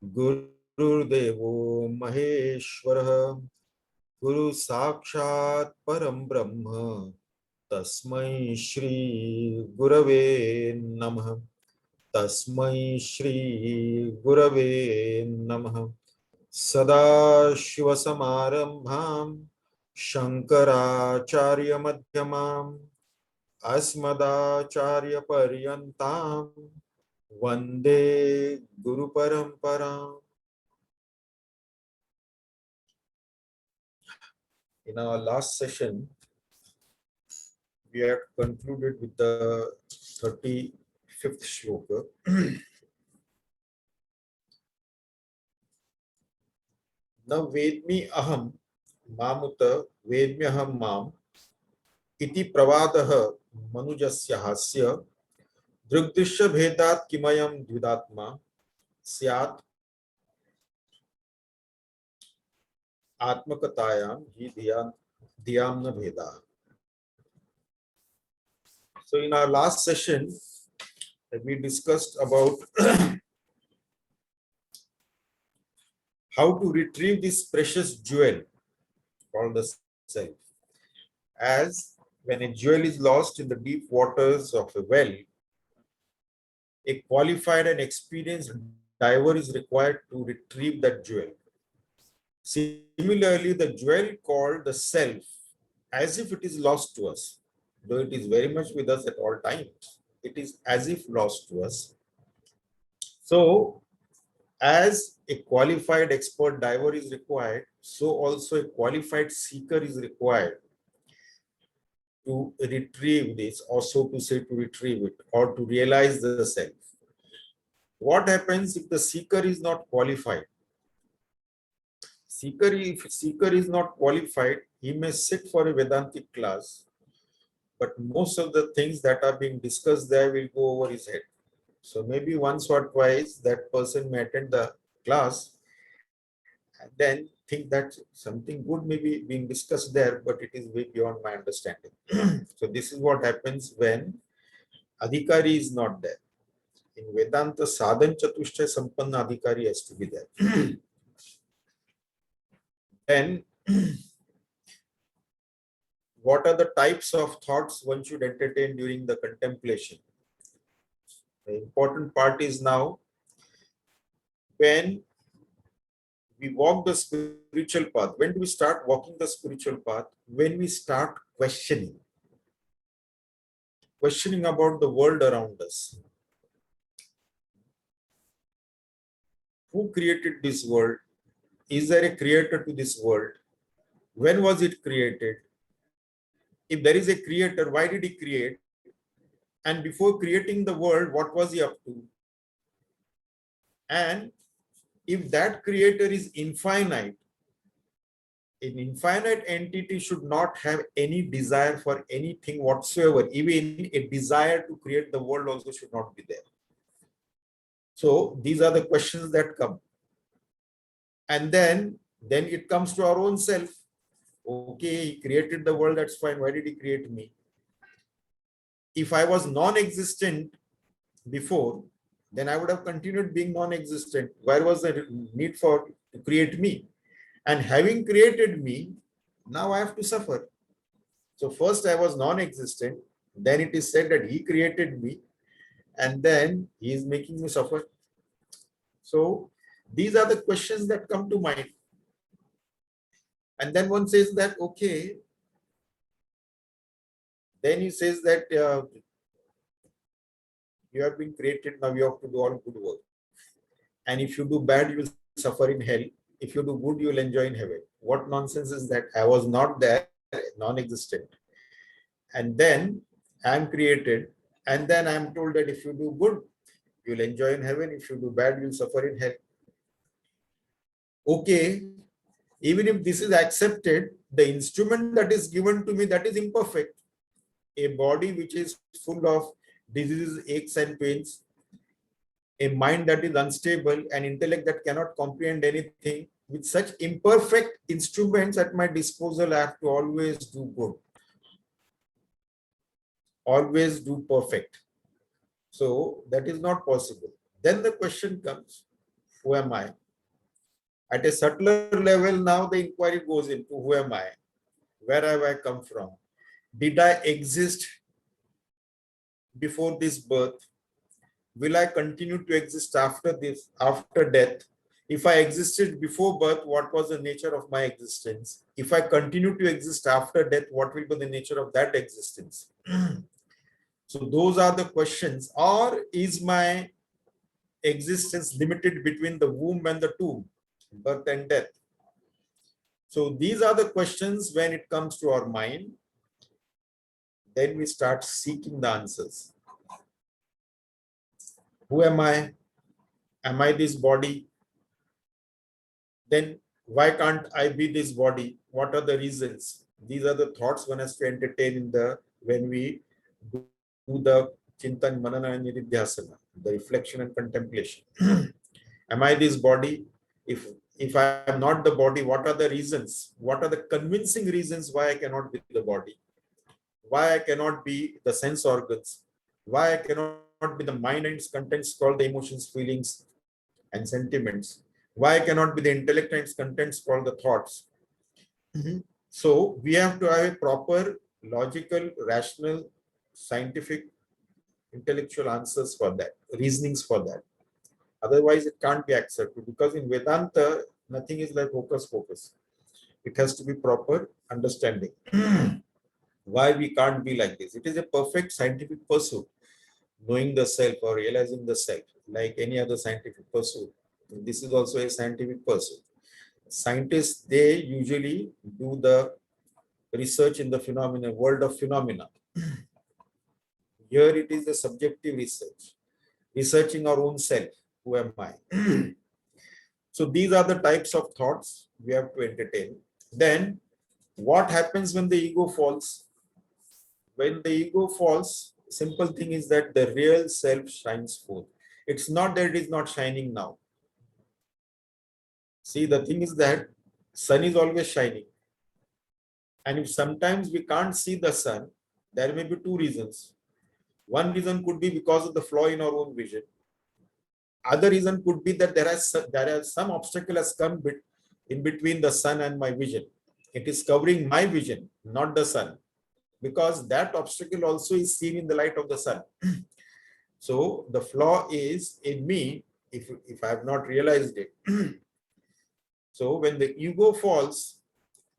गुरुर्देवो महेश्वरः गुरु साक्षात् परम ब्रह्म तस्मै श्री गुरवे नमः तस्मै श्री गुरवे नमः सदाशिवसमारम्भां शङ्कराचार्यमध्यमाम् अस्मदाचार्यपर्यन्तां वन्दे गुरुपरम्पराम्. In our last session, we had concluded with the 35th shloka. Now vedmi aham mamuta vedmi aham mam iti pravadaha manujasya hasya drugdishya bhedat kimayam dvidatma syat atmakatayam hi dhyamna bheda. So in our last session, we discussed about how to retrieve this precious jewel called the self. As when a jewel is lost in the deep waters of a well, a qualified and experienced diver is required to retrieve that jewel. Similarly, the jewel called the self, as if it is lost to us, though it is very much with us at all times, it is as if lost to us. So, as a qualified expert diver is required, so also a qualified seeker is required to retrieve this, or so to say, to retrieve it, or to realize the self. What happens if the seeker is not qualified? If seeker is not qualified, he may sit for a Vedantic class, but most of the things that are being discussed there will go over his head. So maybe once or twice that person may attend the class and then think that something good may be being discussed there, but it is way beyond my understanding. So this is what happens when Adhikari is not there. In Vedanta, Sadhan Chatushta Sampanna Adhikari has to be there. Then, what are the types of thoughts one should entertain during the contemplation? The important part is now, when we walk the spiritual path, when do we start walking the spiritual path? When we start questioning about the world around us. Who created this world? Is there a creator to this world? When was it created? If there is a creator, why did he create? And before creating the world, what was he up to? And if that creator is infinite, an infinite entity should not have any desire for anything whatsoever. Even a desire to create the world also should not be there. So these are the questions that come. And then it comes to our own self. Okay, he created the world, that's fine. Why did he create me? If I was non-existent before, then I would have continued being non-existent. Where was the need for to create me? And having created me, now I have to suffer. So first I was non-existent, then it is said that he created me, and then he is making me suffer. So these are the questions that come to mind. And then one says that, okay, then he says that you have been created, now you have to do all good work. And if you do bad, you will suffer in hell. If you do good, you will enjoy in heaven. What nonsense is that? I was not there, non-existent. And then I am created. And then I am told that if you do good, you will enjoy in heaven. If you do bad, you will suffer in hell. Okay, even if this is accepted, the instrument that is given to me, that is imperfect. A body which is full of diseases, aches and pains, a mind that is unstable, an intellect that cannot comprehend anything, with such imperfect instruments at my disposal, I have to always do good, always do perfect. So that is not possible. Then the question comes, who am I? At a subtler level, now the inquiry goes into who am I? Where have I come from? Did I exist before this birth? Will I continue to exist after this, after death? If I existed before birth, what was the nature of my existence? If I continue to exist after death, what will be the nature of that existence? So those are the questions. Or is my existence limited between the womb and the tomb, birth and death? So these are the questions when it comes to our mind. Then we start seeking the answers. Who am I? Am I this body? Then why can't I be this body? What are the reasons? These are the thoughts one has to entertain in the when we do the Chintan Manana and Nididhyasana, the reflection and contemplation. Am I this body? If I am not the body, what are the reasons? What are the convincing reasons why I cannot be the body? Why I cannot be the sense organs? Why I cannot be the mind and its contents called the emotions, feelings, and sentiments? Why I cannot be the intellect and its contents called the thoughts? So we have to have a proper, logical, rational, scientific, intellectual answers for that, reasonings for that. Otherwise, it can't be accepted, because in Vedanta, nothing is like hocus pocus. It has to be proper understanding. Why we can't be like this? It is a perfect scientific pursuit, knowing the self or realizing the self, like any other scientific pursuit. This is also a scientific pursuit. Scientists, they usually do the research in the phenomena, world of phenomena. Here it is the subjective research, researching our own self. Who am I? So these are the types of thoughts we have to entertain. Then what happens when the ego falls? When the ego falls, simple thing is that the real self shines forth. It's not that it is not shining now. See, the thing is that sun is always shining. And if sometimes we can't see the sun, there may be two reasons. One reason could be because of the flaw in our own vision. Other reason could be that there is some obstacle has come in between the sun and my vision. It is covering my vision, not the sun, because that obstacle also is seen in the light of the sun. So the flaw is in me if I have not realized it. So when the ego falls,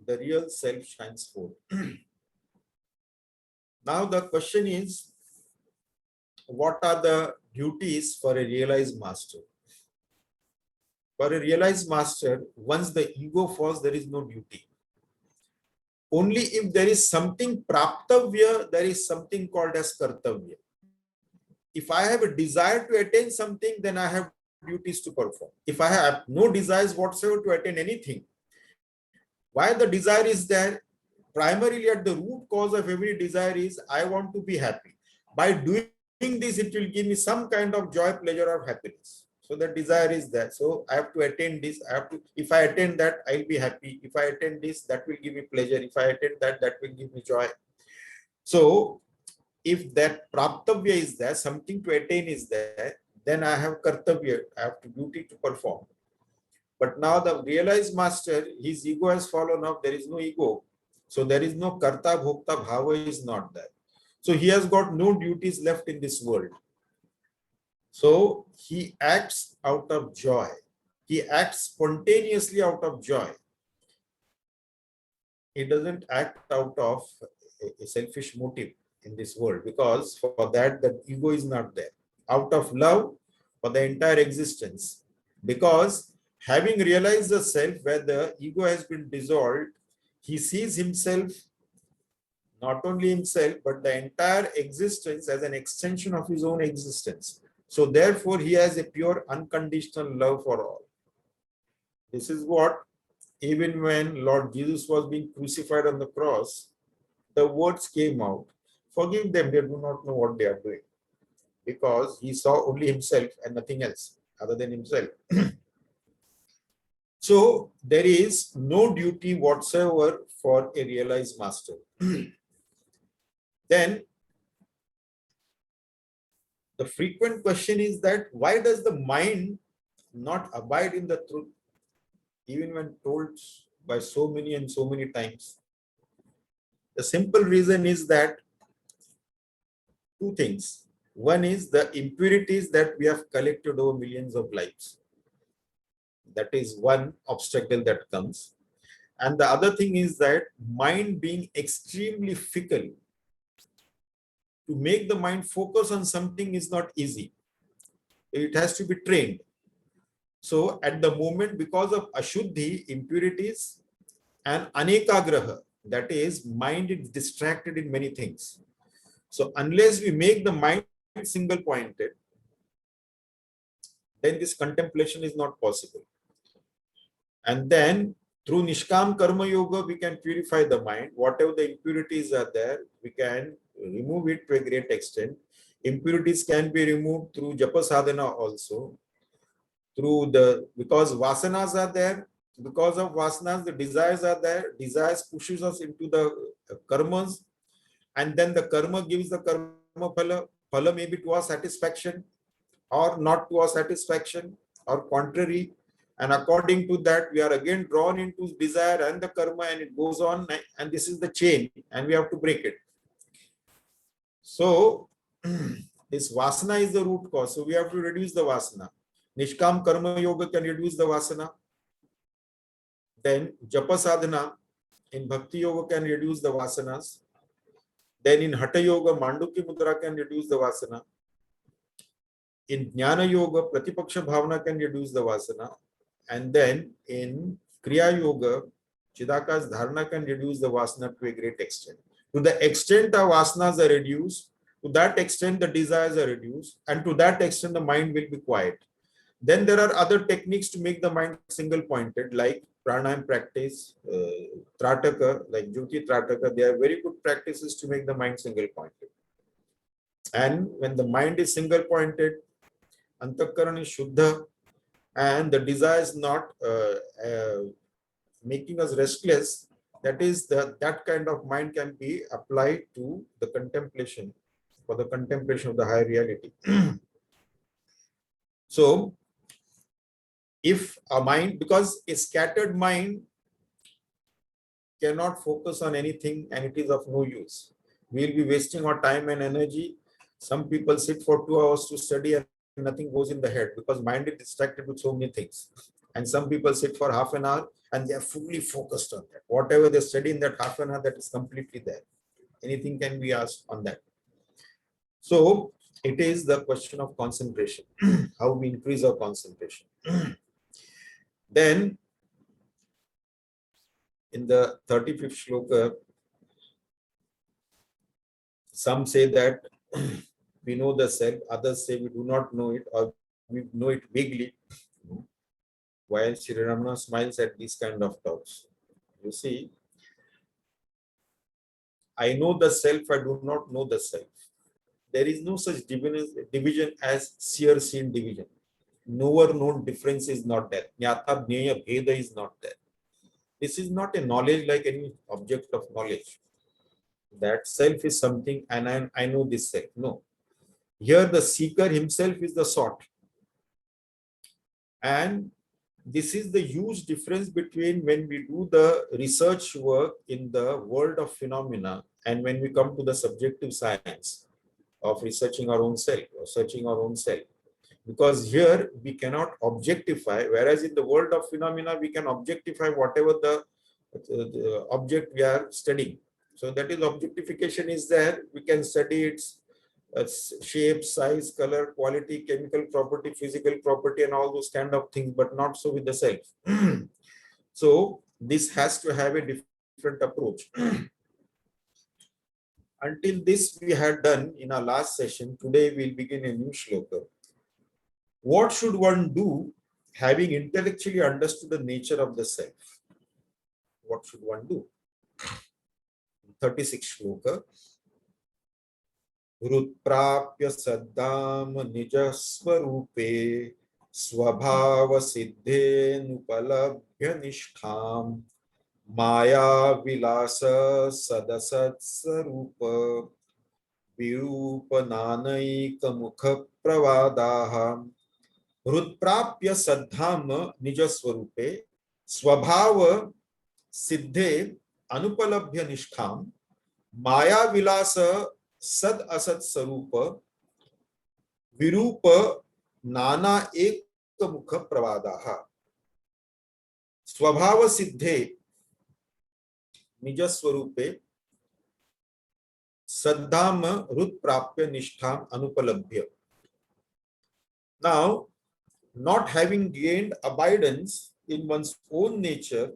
the real self shines forth. Now the question is, what are the duties for a realized master? For a realized master, once the ego falls, there is no duty. Only if there is something praptavya, there is something called as kartavya. If I have a desire to attain something, then I have duties to perform. If I have no desires whatsoever to attain anything, why the desire is there? Primarily at the root cause of every desire is, I want to be happy. By doing this, it will give me some kind of joy, pleasure, or happiness. So the desire is there. So I have to attain this. If I attain that, I'll be happy. If I attain this, that will give me pleasure. If I attain that, that will give me joy. So if that praptavya is there, something to attain is there, then I have kartavya, I have to duty to perform. But now the realized master, his ego has fallen off, there is no ego. So there is no karta bhokta bhava is not there. So he has got no duties left in this world. So he acts out of joy. He acts spontaneously out of joy. He doesn't act out of a selfish motive in this world, because for that, the ego is not there. Out of love for the entire existence. Because having realized the self where the ego has been dissolved, he sees himself, not only himself, but the entire existence as an extension of his own existence. So therefore, he has a pure unconditional love for all. This is what, even when Lord Jesus was being crucified on the cross, the words came out, forgive them, they do not know what they are doing. Because he saw only himself and nothing else other than himself. So there is no duty whatsoever for a realized master. Then the frequent question is that why does the mind not abide in the truth, even when told by so many and so many times? The simple reason is that two things. One is the impurities that we have collected over millions of lives. That is one obstacle that comes. And the other thing is that mind being extremely fickle, to make the mind focus on something is not easy. It has to be trained. So at the moment, because of ashuddhi, impurities, and anekagraha, that is, mind is distracted in many things. So unless we make the mind single pointed, then this contemplation is not possible. And then through Nishkam Karma Yoga, we can purify the mind. Whatever the impurities are there, we can remove it to a great extent. Impurities can be removed through Japa Sadhana also. Because vasanas are there, because of vasanas, the desires are there. Desires pushes us into the karmas, and then the karma gives the karma phala. Phala may be to our satisfaction or not to our satisfaction or contrary. And according to that, we are again drawn into desire and the karma, and it goes on. And this is the chain, and we have to break it. So, this vasana is the root cause. So, we have to reduce the vasana. Nishkam Karma Yoga can reduce the vasana. Then, Japa Sadhana in Bhakti Yoga can reduce the vasanas. Then, in Hatha Yoga, Mandukya Mudra can reduce the vasana. In Jnana Yoga, Pratipaksha Bhavana can reduce the vasana. And then in Kriya Yoga, Chidakas Dharana can reduce the vasana to a great extent. To the extent the vasanas are reduced, to that extent the desires are reduced, and to that extent the mind will be quiet. Then there are other techniques to make the mind single pointed, like pranayam practice, Trataka, like Jyoti Trataka. They are very good practices to make the mind single pointed. And when the mind is single pointed, Antakaran is Shuddha, and the desire is not making us restless, that is, that kind of mind can be applied to the contemplation, for the contemplation of the higher reality. So, if a mind, because a scattered mind cannot focus on anything and it is of no use, we will be wasting our time and energy. Some people sit for 2 hours to study and nothing goes in the head because mind is distracted with so many things. And some people sit for half an hour and they are fully focused on that. Whatever they study in that half an hour, that is completely there. Anything can be asked on that. So it is the question of concentration, how we increase our concentration. Then in the 35th shloka, some say that we know the self, others say we do not know it, or we know it vaguely. While Sri Ramana smiles at these kind of talks. You see, I know the self, I do not know the self. There is no such division as seer seen division. Knower known difference is not there. Jnata jnaya bheda is not there. This is not a knowledge like any object of knowledge. That self is something and I know this self. No. Here the seeker himself is the sought. And this is the huge difference between when we do the research work in the world of phenomena and when we come to the subjective science of researching our own self or searching our own self. Because here we cannot objectify, whereas in the world of phenomena, we can objectify whatever the object we are studying. So that is, objectification is there. We can study its shape, size, color, quality, chemical property, physical property, and all those kind of things, but not so with the self. So this has to have a different approach. Until this we had done in our last session. Today we'll begin a new shloka. What should one do having intellectually understood the nature of the self? What should one do? 36th shloka. Rutprapya saddam nijasvarupe swabhava siddhe nupalabhya nishtham maya vilasa sadasat sarupa virupananaika mukha pravadaha हृत्प्राप्य सद्धाम निज स्वरूपे स्वभाव सिद्धे अनुपलभ्य निष्ठाम माया विलास सद असत स्वरूप विरूप नाना एक मुख प्रवादाः स्वभाव सिद्धे निज स्वरूपे सद्धाम हृत्प्राप्य निष्ठाम अनुपलभ्य. Now, not having gained abidance in one's own nature,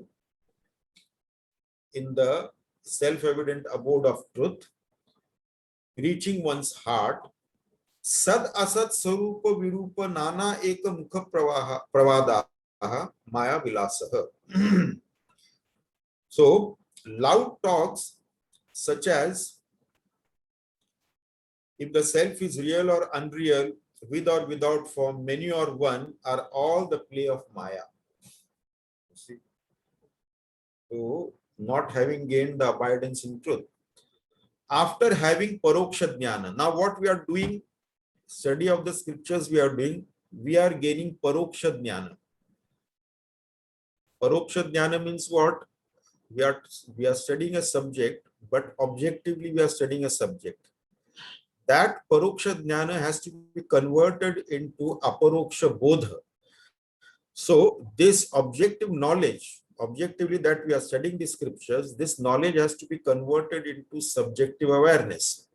in the self-evident abode of truth, reaching one's heart, sad asat sarupa virupa nana eka mukha pravadaha maya vilasaha. So, loud talks such as if the self is real or unreal, with or without form, many or one, are all the play of Maya. See? So, not having gained the abidance in truth. After having paroksha jnana, now what we are doing, study of the scriptures we are doing, we are gaining paroksha jnana. Paroksha jnana means what? We are studying a subject, but objectively we are studying a subject. That paroksha jnana has to be converted into aparoksha bodha. So this objective knowledge, objectively that we are studying the scriptures, this knowledge has to be converted into subjective awareness.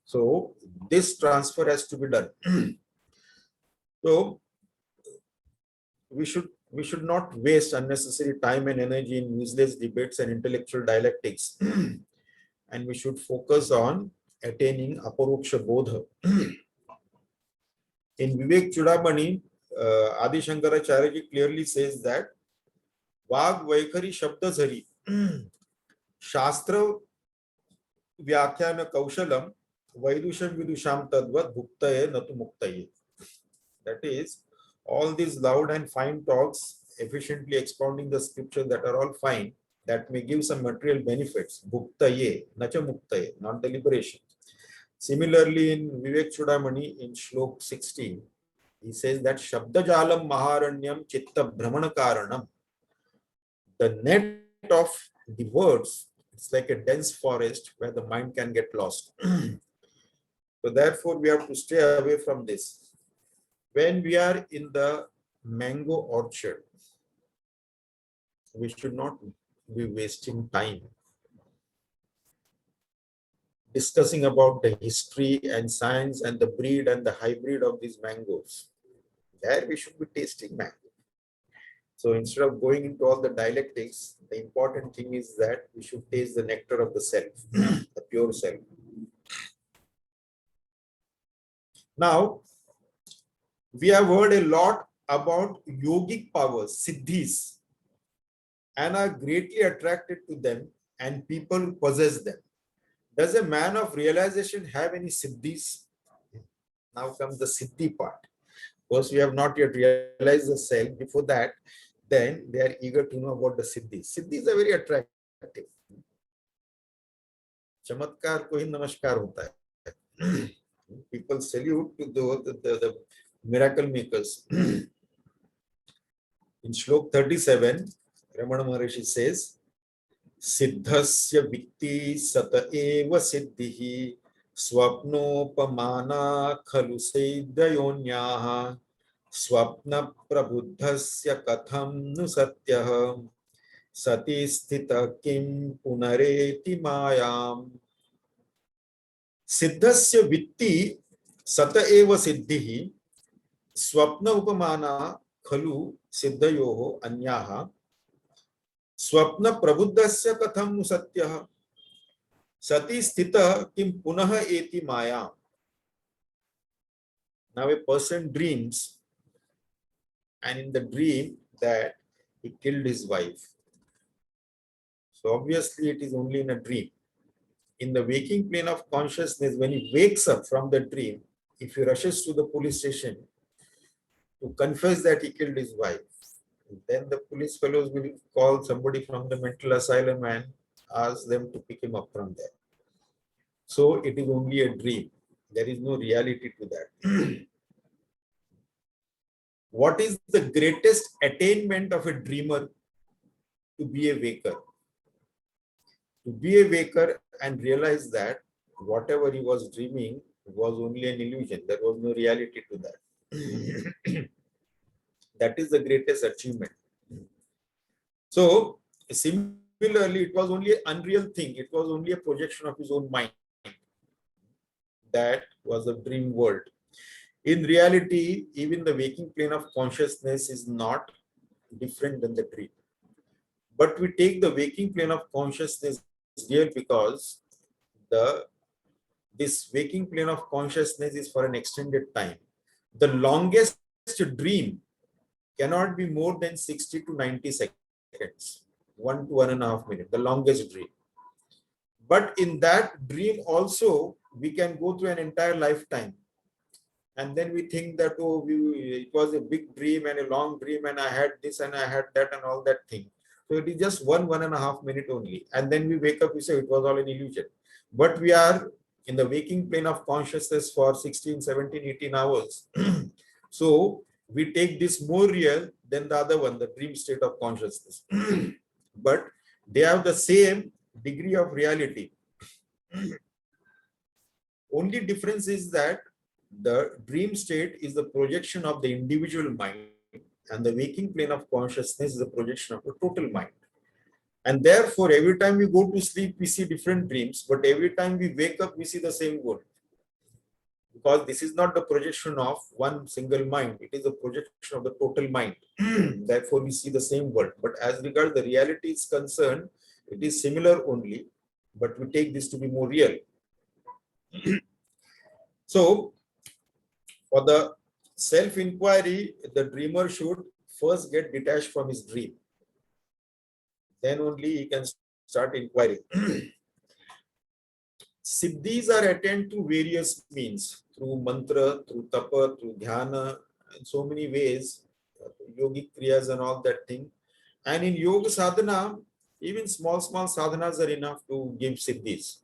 So this transfer has to be done. So we should not waste unnecessary time and energy in useless debates and intellectual dialectics. And we should focus on attaining aparoksha bodha. In Vivek Chudamani, Adi Shankaracharya clearly says that Vag Vaikhari Shabdazhari Shastra Vyakhyana Kaushalam Vaidusham Vidusham Tadvat Bhuktaye Natu Muktaye. That is, all these loud and fine talks, efficiently expounding the scriptures that are all fine, that may give some material benefits. Bhuktaye, Nacha Muktaye, not the liberation. Similarly, in Vivek Chudamani, in Shlok 16, he says that Shabdajalam Maharanyam Chitta Brahmana Karanam. The net of the words, it's like a dense forest where the mind can get lost. So therefore, we have to stay away from this. When we are in the mango orchard, we should not be wasting time discussing about the history and science and the breed and the hybrid of these mangoes. There we should be tasting mango. So instead of going into all the dialectics, the important thing is that we should taste the nectar of the self, the pure self. Now, we have heard a lot about yogic powers, siddhis, and are greatly attracted to them and people who possess them. Does a man of realization have any siddhis? Now comes the siddhi part. First, we have not yet realized the self. Before that, then they are eager to know about the siddhis. Siddhis are very attractive. Chamatkar ko hi namaskar hota hai. People salute to the miracle makers. In Shlok 37, Ramana Maharishi says, Siddhasya Vikti Sata Eva Siddhihi Swapnopamana Khalu Siddhayonyaha Swapna Prabuddhasya Katham Nu Satyah Sati Sthita Kim Punareti Mayam. Siddhasya Vitti Sata Eva Siddhihi Swapna Upamana Khalu Siddhayoho Anyaha Swapna Prabuddhasya Katham Nu Satyah Sati Sthita Kim Punaha Eti Maya. Now a person dreams, and in the dream that he killed his wife. So obviously it is only in a dream. In the waking plane of consciousness, when he wakes up from the dream, if he rushes to the police station to confess that he killed his wife, then the police fellows will call somebody from the mental asylum and ask them to pick him up from there. So it is only a dream. There is no reality to that. What is the greatest attainment of a dreamer? To be a waker. To be a waker and realize that whatever he was dreaming was only an illusion. There was no reality to that. That is the greatest achievement. So, similarly, it was only an unreal thing. It was only a projection of his own mind. That was a dream world. In reality, even the waking plane of consciousness is not different than the dream. But we take the waking plane of consciousness real because this waking plane of consciousness is for an extended time. The longest dream cannot be more than 60 to 90 seconds, 1 to 1.5 minutes, the longest dream. But in that dream also, we can go through an entire lifetime. And then we think that, oh, it was a big dream and a long dream, and I had this and I had that and all that thing. So it is just 1.5 minutes only. And then we wake up, we say it was all an illusion. But we are in the waking plane of consciousness for 16, 17, 18 hours. So we take this more real than the other one, the dream state of consciousness. But they have the same degree of reality. Only difference is that the dream state is the projection of the individual mind, and the waking plane of consciousness is the projection of the total mind. And therefore, every time we go to sleep, we see different dreams, but every time we wake up, we see the same world. Because this is not the projection of one single mind, it is the projection of the total mind. Therefore, we see the same world. But as regards the reality is concerned, it is similar only, but we take this to be more real. So, for the self-inquiry, the dreamer should first get detached from his dream. Then only he can start inquiring. Siddhis are attained through various means, through mantra, through tapa, through dhyana, in so many ways, yogic kriyas and all that thing. And in yoga sadhana, even small sadhanas are enough to give siddhis,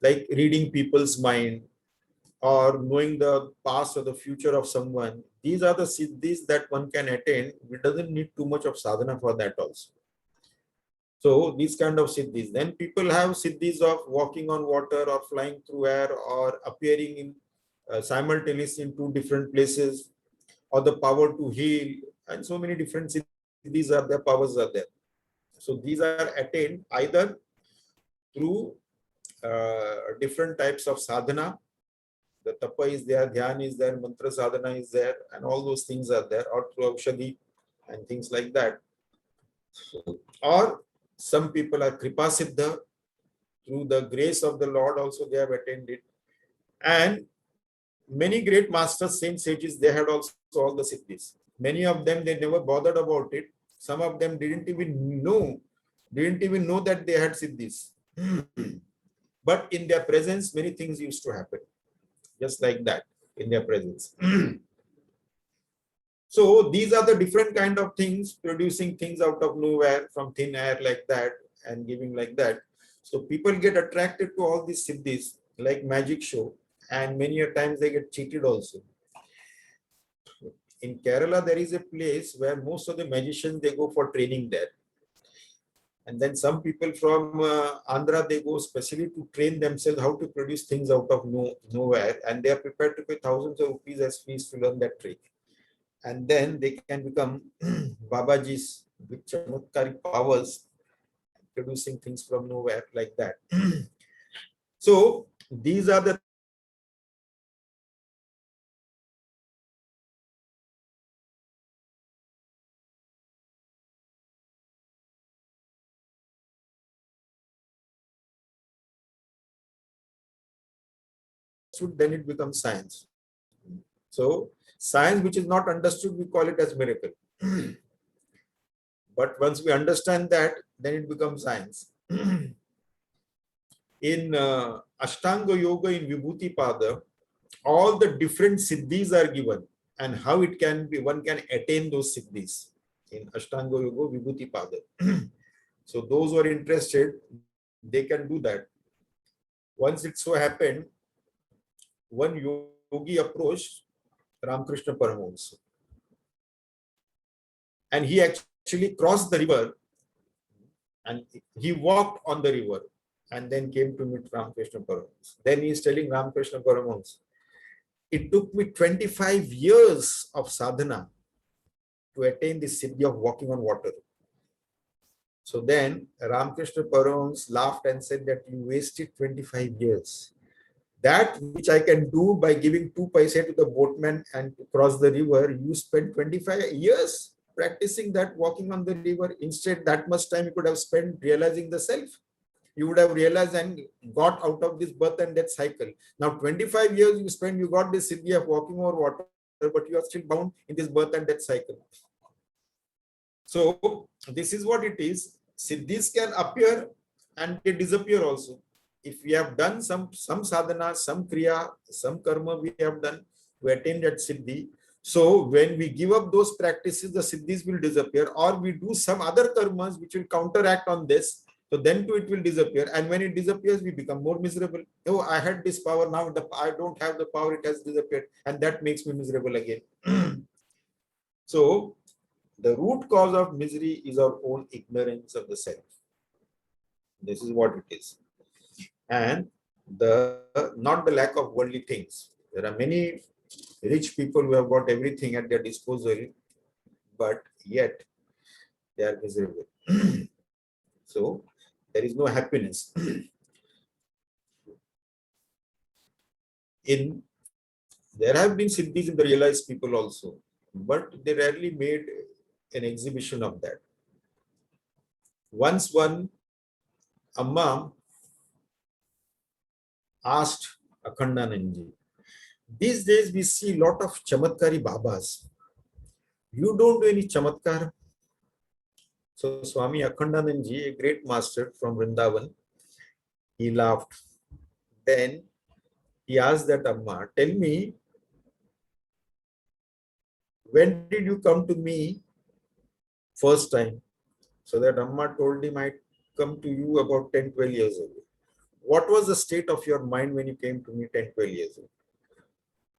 like reading people's mind or knowing the past or the future of someone. These are the siddhis that one can attain. It doesn't need too much of sadhana for that also. So these kind of siddhis. Then people have siddhis of walking on water or flying through air or appearing in simultaneously in two different places, or the power to heal, and so many different siddhis are there, powers are there. So these are attained either through different types of sadhana. The tapa is there, dhyan is there, mantra sadhana is there, and all those things are there, or through aushadhi and things like that. Or some people are kripa siddha, through the grace of the Lord also they have attained it. And many great masters, saints, sages, they had also all the siddhis. Many of them, they never bothered about it. Some of them didn't even know that they had siddhis. But in their presence, many things used to happen. Just like that, in their presence. So these are the different kind of things, producing things out of nowhere from thin air like that and giving like that. So people get attracted to all these siddhis like magic show, and many a times they get cheated also. In Kerala, there is a place where most of the magicians, they go for training there. And then some people from Andhra, they go specially to train themselves how to produce things out of nowhere. And they are prepared to pay thousands of rupees as fees to learn that trick. And then they can become Babajis with chamatkaric powers, producing things from nowhere like that. So these are the then it becomes science. So science which is not understood, we call it as miracle. But once we understand that, then it becomes science. In Ashtanga Yoga, in Vibhuti Pada, all the different siddhis are given and how it can be, one can attain those siddhis in Ashtanga Yoga, Vibhuti Pada. So those who are interested, they can do that. Once it so happened, one yogi approached Ramakrishna Paramahamsa And he actually crossed the river and he walked on the river and then came to meet Ramakrishna Paramahansa. Then he is telling Ramakrishna Paramahansa, it took me 25 years of sadhana to attain this siddhi of walking on water. So then Ramakrishna Paramahansa laughed and said that you wasted 25 years. That which I can do by giving 2 paise to the boatman and to cross the river, you spent 25 years practicing that, walking on the river. Instead, that much time you could have spent realizing the self. You would have realized and got out of this birth and death cycle. Now, 25 years you spend, you got this siddhi of walking over water, but you are still bound in this birth and death cycle. So, this is what it is. Siddhis can appear and they disappear also. If we have done some sadhana, some kriya, some karma we have done to attain that siddhi. So when we give up those practices, the siddhis will disappear, or we do some other karmas which will counteract on this. So then too it will disappear. And when it disappears, we become more miserable. Oh, I had this power, now I don't have the power, it has disappeared. And that makes me miserable again. So the root cause of misery is our own ignorance of the self. This is what it is. And not the lack of worldly things. There are many rich people who have got everything at their disposal, but yet they are miserable. So there is no happiness. There have been siddhis in the realized people also, but they rarely made an exhibition of that. Once one Amma asked Akhandanandji, these days we see a lot of chamatkari babas. You don't do any chamatkar? So Swami Akhandanandji, a great master from Vrindavan, he laughed. Then he asked that Amma, tell me, when did you come to me first time? So that Amma told him, I come to you about 10-12 years ago. What was the state of your mind when you came to me 10-12 years ago?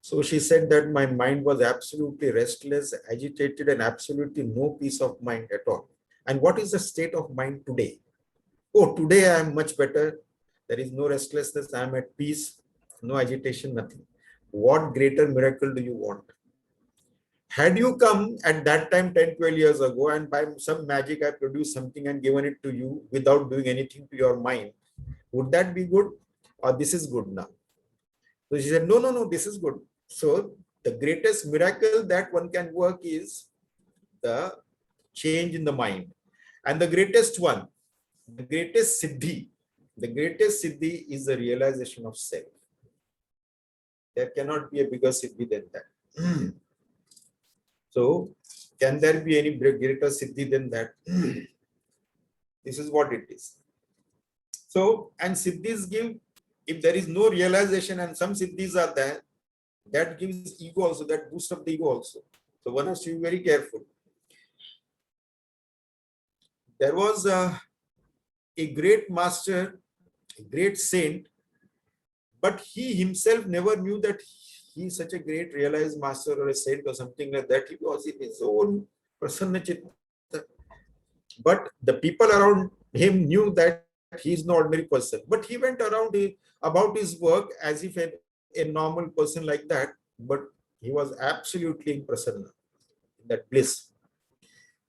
So she said that my mind was absolutely restless, agitated, and absolutely no peace of mind at all. And what is the state of mind today? Oh, today I am much better. There is no restlessness. I am at peace, no agitation, nothing. What greater miracle do you want? Had you come at that time 10-12 years ago and by some magic I produced something and given it to you without doing anything to your mind, would that be good? Or this is good now? So she said, no, this is good. So the greatest miracle that one can work is the change in the mind. And the greatest one, the greatest siddhi is the realization of self. There cannot be a bigger siddhi than that. So can there be any greater siddhi than that? This is what it is. So, and siddhis give, if there is no realization and some siddhis are there, that gives ego also, that boosts up the ego also. So one has to be very careful. There was a great master, a great saint, but he himself never knew that he is such a great realized master or a saint or something like that. He was in his own prasanna chitta. But the people around him knew that he is no ordinary person. But he went around about his work as if a normal person like that. But he was absolutely in prasanna, in that bliss.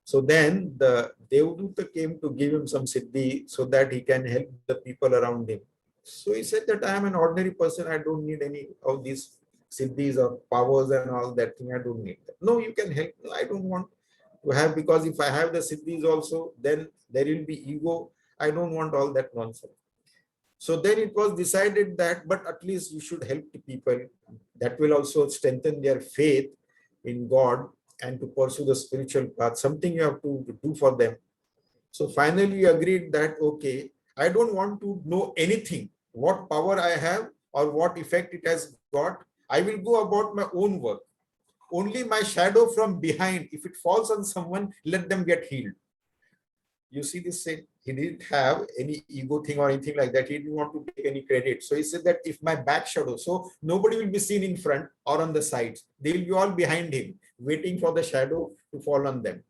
So then the Devduta came to give him some siddhi so that he can help the people around him. So he said that I am an ordinary person. I don't need any of these siddhis or powers and all that thing. I don't need that. No, you can help. No, I don't want to have, because if I have the siddhis also, then there will be ego. I don't want all that nonsense. So then it was decided that, but at least you should help the people. That will also strengthen their faith in God and to pursue the spiritual path. Something you have to do for them. So finally we agreed that, okay, I don't want to know anything, what power I have or what effect it has got. I will go about my own work. Only my shadow from behind, if it falls on someone, let them get healed. You see this saint, he didn't have any ego thing or anything like that. He didn't want to take any credit. So he said that if my back shadow, so nobody will be seen in front or on the sides. They will be all behind him, waiting for the shadow to fall on them.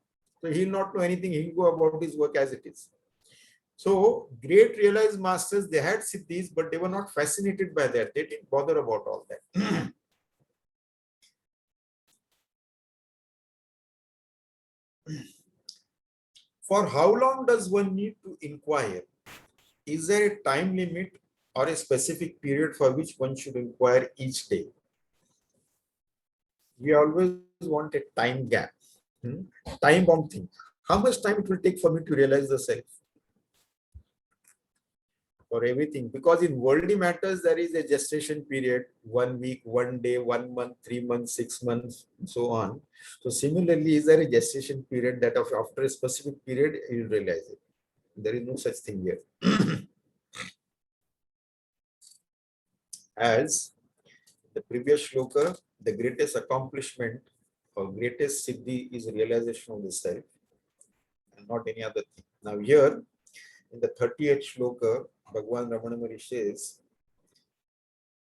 So he'll not know anything. He'll go about his work as it is. So great realized masters, they had siddhis, but they were not fascinated by that. They didn't bother about all that. For how long does one need to inquire? Is there a time limit or a specific period for which one should inquire each day? We always want a time gap, time bomb thing. How much time it will take for me to realize the self? For everything, because in worldly matters there is a gestation period, 1 week, 1 day, 1 month, 3 months, 6 months, and so on. So similarly, is there a gestation period that after a specific period you will realize it? There is no such thing here. As the previous shloka, the greatest accomplishment or greatest siddhi is realization of the self and not any other thing. Now here in the 38th shloka, Bhagwan Ramana Maharishi says,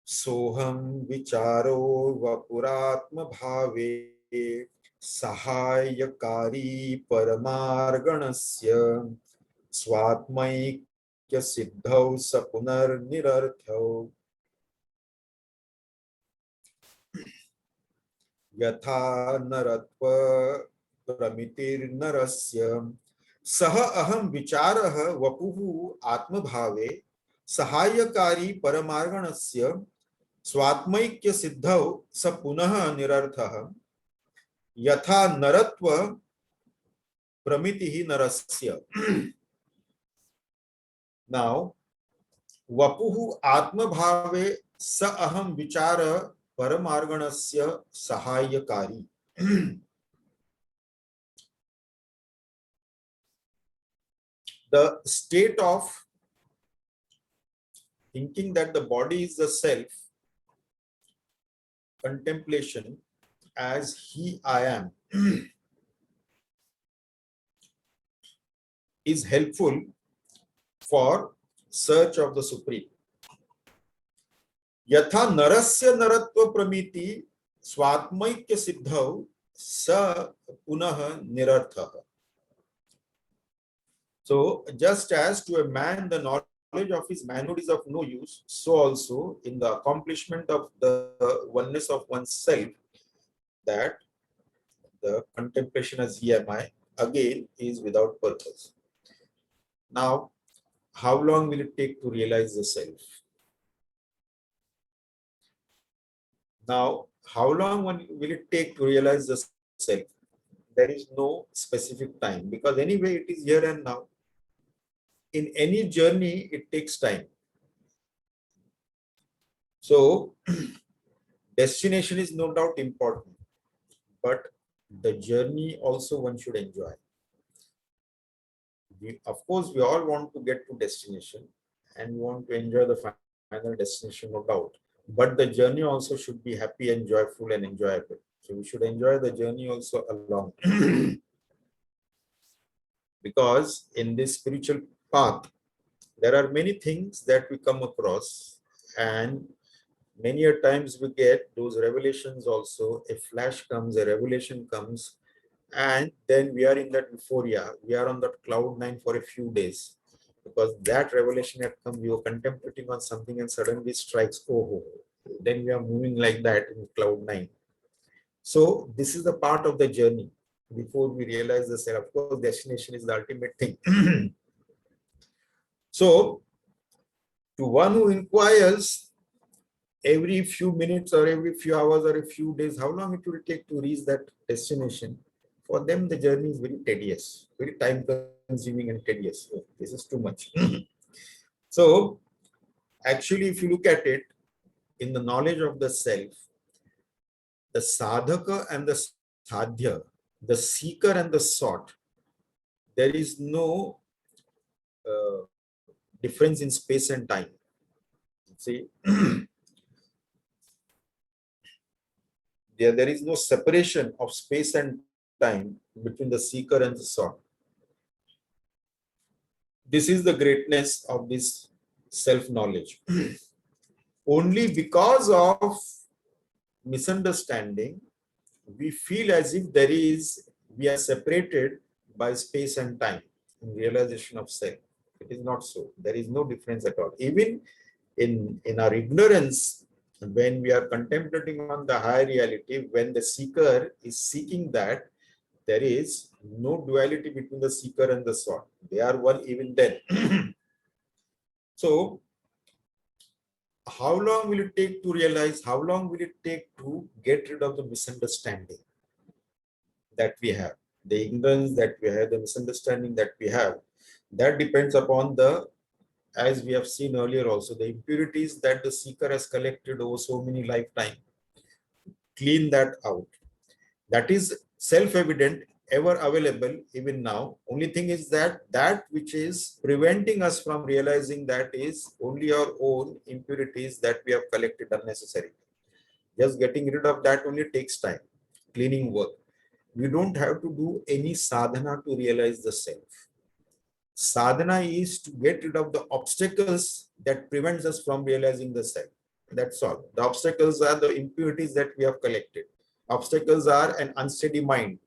Soham vicharo vapuratma bhave sahayakari paramarganasya swatmaikya siddhau sapunar nirarthau yatha naratva pramitir narasya सह अहम विचारः वपुः आत्मभावे सहायकारी परमार्गणस्य स्वात्मैक्य सिद्धौ स पुनः निरर्थः यथा नरत्व प्रमितिः नरस्य. Now वपुः आत्मभावे स अहम विचार परमार्गणस्य सहायकारी. The state of thinking that the body is the self, contemplation as he, I am, is helpful for search of the Supreme. Yatha narasya naratva pramiti swatmaikya siddhau sa punaha nirarthaha. So, just as to a man the knowledge of his manhood is of no use, so also in the accomplishment of the oneness of oneself, that the contemplation as he am I again is without purpose. Now, how long will it take to realize the self? Now, how long will it take to realize the self? There is no specific time, because anyway it is here and now. In any journey, it takes time. So, destination is no doubt important, but the journey also one should enjoy. Of course, we all want to get to destination and we want to enjoy the final destination, no doubt. But the journey also should be happy and joyful and enjoyable. So we should enjoy the journey also along. Because in this spiritual path, there are many things that we come across, and many a times we get those revelations also. A flash comes, a revelation comes, and then we are in that euphoria. We are on that cloud nine for a few days, because that revelation had come. We were contemplating on something and suddenly strikes, oh, then we are moving like that in cloud nine. So this is the part of the journey before we realize the self. Of course, destination is the ultimate thing. So, to one who inquires every few minutes or every few hours or a few days, how long it will take to reach that destination? For them, the journey is very tedious, very time consuming and tedious. Oh, this is too much. So, actually, if you look at it, in the knowledge of the self, the sadhaka and the sadhya, the seeker and the sought, there is no difference in space and time. See, there is no separation of space and time between the seeker and the sought. This is the greatness of this self-knowledge. Only because of misunderstanding, we feel as if we are separated by space and time in realization of self. It is not so. There is no difference at all. Even in our ignorance, when we are contemplating on the higher reality, when the seeker is seeking that, there is no duality between the seeker and the sought. They are one even then. So, how long will it take to realize? How long will it take to get rid of the misunderstanding that we have? The ignorance that we have, the misunderstanding that we have, that depends upon the, as we have seen earlier also, the impurities that the seeker has collected over so many lifetimes. Clean that out. That is self-evident, ever available even now. Only thing is that that which is preventing us from realizing that is only our own impurities that we have collected unnecessarily. Just getting rid of that only takes time, cleaning work. We don't have to do any sadhana to realize the self. Sadhana is to get rid of the obstacles that prevents us from realizing the self. That's all. The obstacles are the impurities that we have collected. Obstacles are an unsteady mind,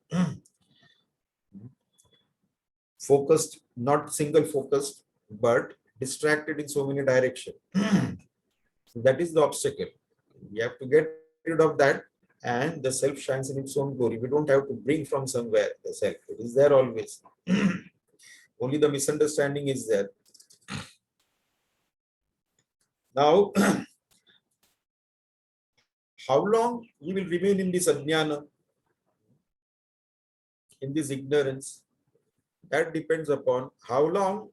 focused, not single focused, but distracted in so many directions. That is the obstacle. We have to get rid of that, and the self shines in its own glory. We don't have to bring from somewhere the self. It is there always. Only the misunderstanding is there. Now, how long we will remain in this ajnana, in this ignorance? That depends upon how long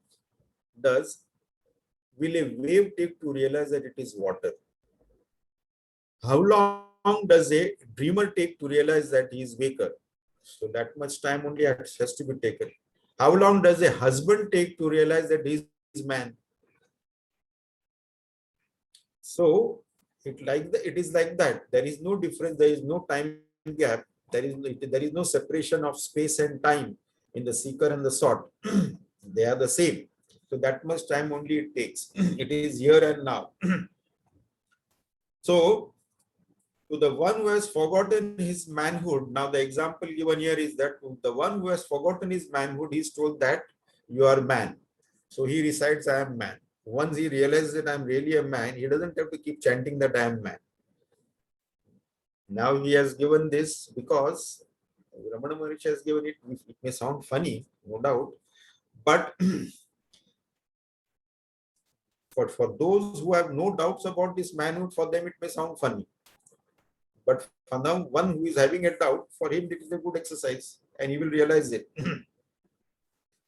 will a wave take to realize that it is water? How long does a dreamer take to realize that he is waker? So that much time only has to be taken. How long does a husband take to realize that he is man? So it is like that. There is no difference. There is no time gap. There is no separation of space and time in the seeker and the sought. They are the same. So that much time only it takes. It is here and now. So to the one who has forgotten his manhood, now the example given here is that the one who has forgotten his manhood, he is told that you are man. So he recites, I am man. Once he realizes that I am really a man, he doesn't have to keep chanting that I am man. Now he has given this because Ramana Maharishi has given it. It may sound funny, no doubt, but for those who have no doubts about this manhood, for them it may sound funny. But for now, one who is having a doubt, for him it is a good exercise and he will realize it.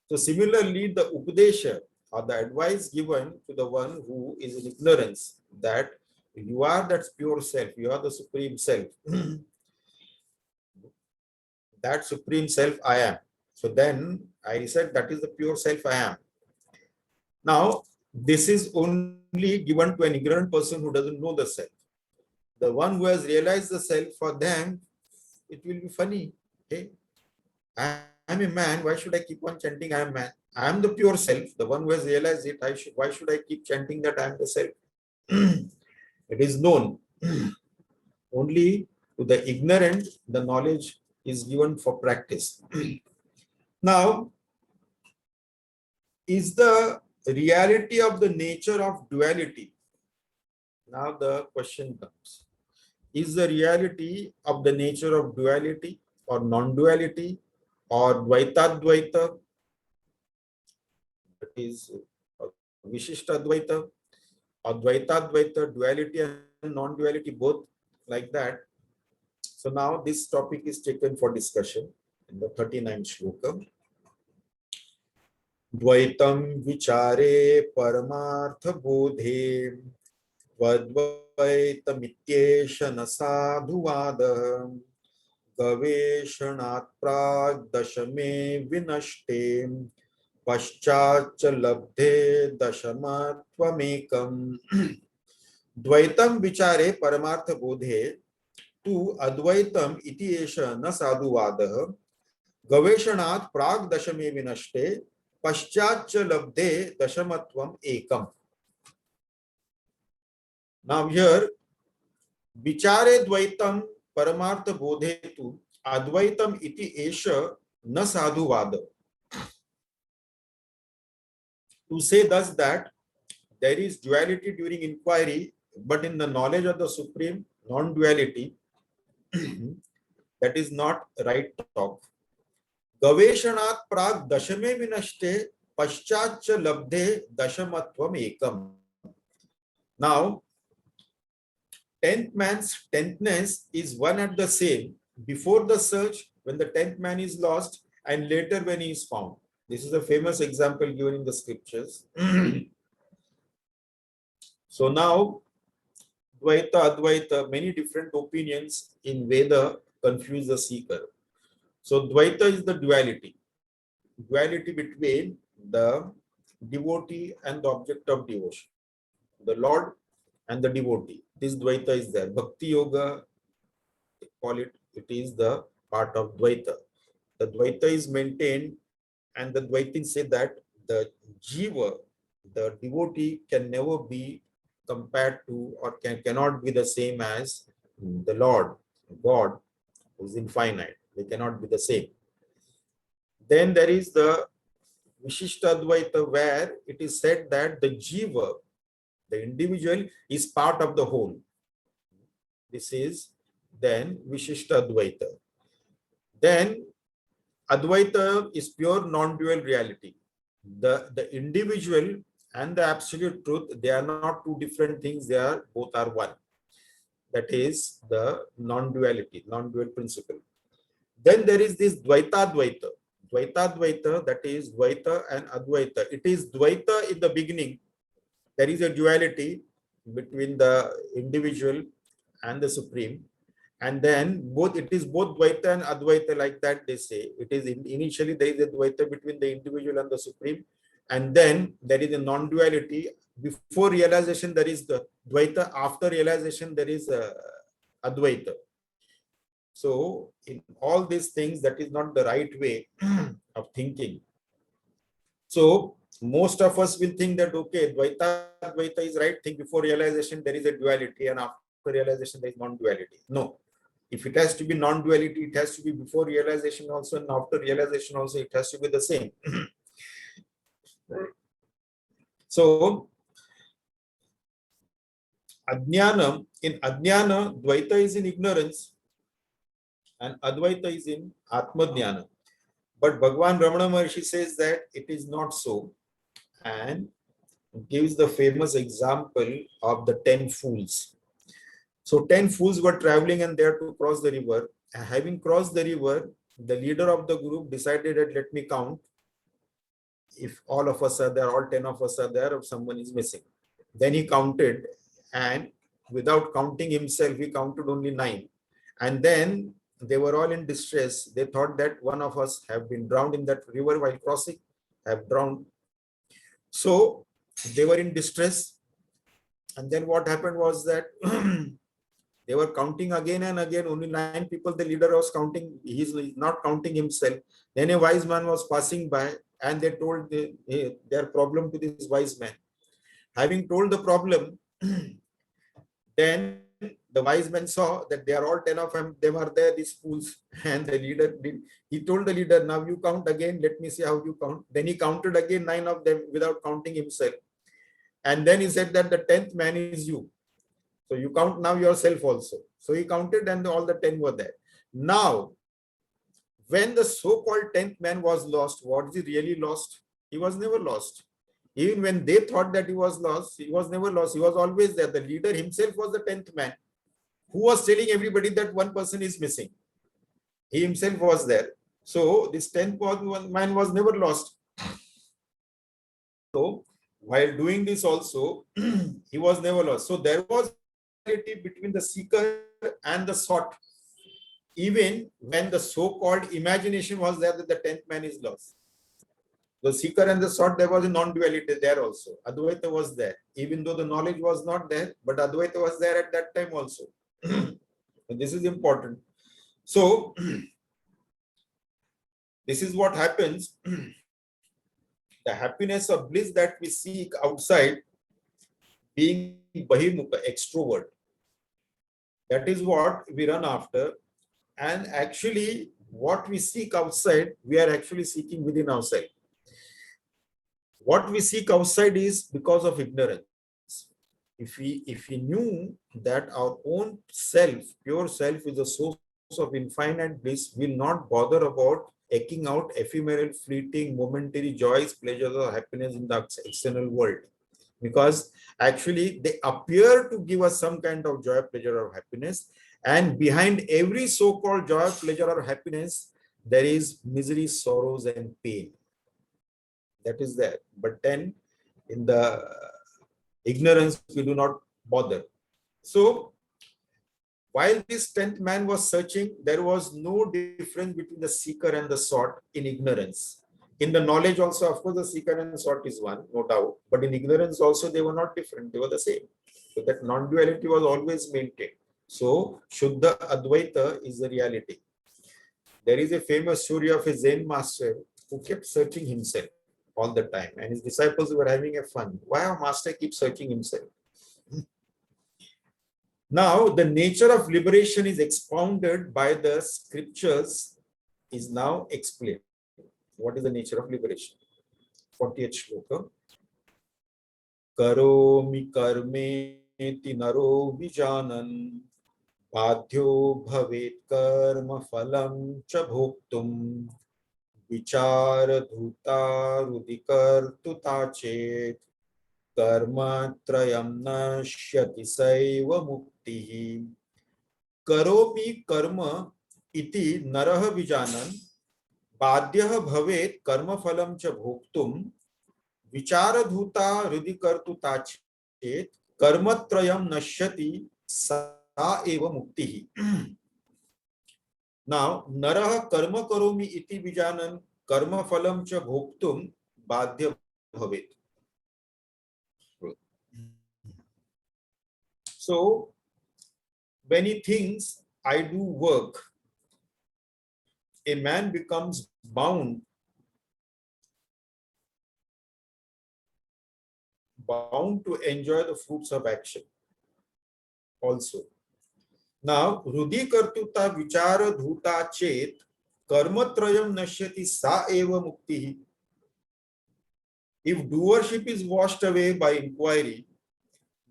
So similarly, the Upadesha or the advice given to the one who is in ignorance that you are that pure self, you are the supreme self. That supreme self I am. So then I said that is the pure self I am. Now, this is only given to an ignorant person who doesn't know the self. The one who has realized the self, for them, it will be funny. Hey, I am a man. Why should I keep on chanting I am man? I am the pure self. The one who has realized it, why should I keep chanting that I am the self? It is known. Only to the ignorant, the knowledge is given for practice. Now, is the reality of the nature of duality? Now the question comes. Is the reality of the nature of duality or non-duality or Dvaita-Dvaita, that is Vishishta-Dvaita, or Dvaita-Dvaita, duality and non-duality, both like that? So now this topic is taken for discussion in the 39th shloka. Dvaitam vichare paramartha bodhe vadvaitamityesha nasadhuvada gaveshanat prag dashame vinashte paschach labdhe dashamattvamekam. Dvaitam vichare paramartha bodhe tu advaitam iti esha na sadhuvada gaveshanat prag dashame vinashte paschach labdhe dashamatvam ekam. Now here, vichare dvaitam paramartha bodhe tu advaitam iti esha na sadhuvada. To say thus that there is duality during inquiry, but in the knowledge of the Supreme, non-duality, that is not right talk. Gaveshanat prag dashame vinashte paschatcha labdhe dashamatvam ekam. Now, 10th man's 10thness is one and the same before the search when the 10th man is lost and later when he is found. This is a famous example given in the scriptures. So now, Dvaita, Advaita, many different opinions in Veda confuse the seeker. So Dvaita is the duality between the devotee and the object of devotion, the Lord and the devotee. This Dvaita is there. Bhakti Yoga, they call it, it is the part of Dvaita. The Dvaita is maintained, and the Dvaitins say that the Jiva, the devotee, can never be compared to or cannot be the same as the Lord, God, who is infinite. They cannot be the same. Then there is the Vishishta Advaita, where it is said that the Jiva, the individual, is part of the whole. This is then Vishishta Advaita. Then Advaita is pure non-dual reality. The individual and the absolute truth, they are not two different things, they are both are one. That is the non-duality, non-dual principle. Then there is this Dvaita Dvaita. Dvaita Dvaita, that is Dvaita and Advaita. It is Dvaita in the beginning. There is a duality between the individual and the Supreme. And then both, it is both Dvaita and Advaita, like that they say. It is initially there is a Dvaita between the individual and the Supreme. And then there is a non-duality. Before realization, there is the Dvaita. After realization, there is Advaita. So in all these things, that is not the right way of thinking. So most of us will think that, okay, Dvaita is right thing. Before realization, there is a duality, and after realization, there is non-duality. No. If it has to be non-duality, it has to be before realization also, and after realization also, it has to be the same. So, Ajnana, in Ajnana, Dvaita is in ignorance and Advaita is in Atma-jnana. But Bhagavan Ramana Maharshi says that it is not so, and gives the famous example of the 10 fools. So 10 fools were traveling and they had to cross the river. And having crossed the river, the leader of the group decided that let me count. If all of us are there, all 10 of us are there, or someone is missing. Then he counted, and without counting himself, he counted only 9. And then they were all in distress. They thought that one of us have been drowned in that river while crossing, have drowned. So they were in distress. And then what happened was that they were counting again and again, only 9 people the leader was counting. He's not counting himself. Then a wise man was passing by, and they told their problem to this wise man. Having told the problem, then the wise man saw that they are all 10 of them are there, these fools. And the leader he told the leader, now you count again, let me see how you count. Then he counted again 9 of them without counting himself. And then he said that the 10th man is you. So you count now yourself also. So he counted and all the 10 were there. Now, when the so-called 10th man was lost, what is he really lost? He was never lost. Even when they thought that he was lost, he was never lost. He was always there. The leader himself was the 10th man who was telling everybody that one person is missing. He himself was there. So this 10th man was never lost. So while doing this also, he was never lost. So there was between the seeker and the sought, even when the so-called imagination was there that the 10th man is lost. The seeker and the sought, there was a non-duality there also. Advaita was there, even though the knowledge was not there, but Advaita was there at that time also. This is important. So this is what happens. The happiness or bliss that we seek outside, being bahimukha, extrovert, that is what we run after. And actually, what we seek outside, we are actually seeking within ourselves. What we seek outside is because of ignorance. If we knew that our own self, pure self, is a source of infinite bliss, we'll not bother about eking out ephemeral, fleeting, momentary joys, pleasures, or happiness in the external world. Because actually they appear to give us some kind of joy, pleasure, or happiness. And behind every so-called joy, pleasure, or happiness, there is misery, sorrows, and pain. That is there. But then in the ignorance, we do not bother. So while this 10th man was searching, there was no difference between the seeker and the sought in ignorance. In the knowledge also, of course, the seeker and sought is one, no doubt. But in ignorance also, they were not different. They were the same. So that non-duality was always maintained. So Shuddha Advaita is the reality. There is a famous story of a Zen master who kept searching himself all the time. And his disciples were having a fun. Why our master keeps searching himself? Now, the nature of liberation is expounded by the scriptures, is now explained. What is the nature of liberation? 40th shloka. Karomi karmeti naro vijanan badhyo bhavet karma phalam cha bhoktum vichara dhuta rudikartuta chet karma trayam nashyati saiva muktihi. Karomi karma iti narah vijanan badhyah bhavet karma phalam cha bhoktum vichara dhuta rudikartuta chet karma trayam nashyati sa eva muktihi. Now, narah karma karomi iti vijanan karma phalam cha bhoktum badhya bhavet. So, when he thinks, I do work, a man becomes bound to enjoy the fruits of action also. Now, Rudi Kartuta Vichara Dhuta Chet Karmatrayam Nashyati Sa Eva Muktihi. If doership is washed away by inquiry,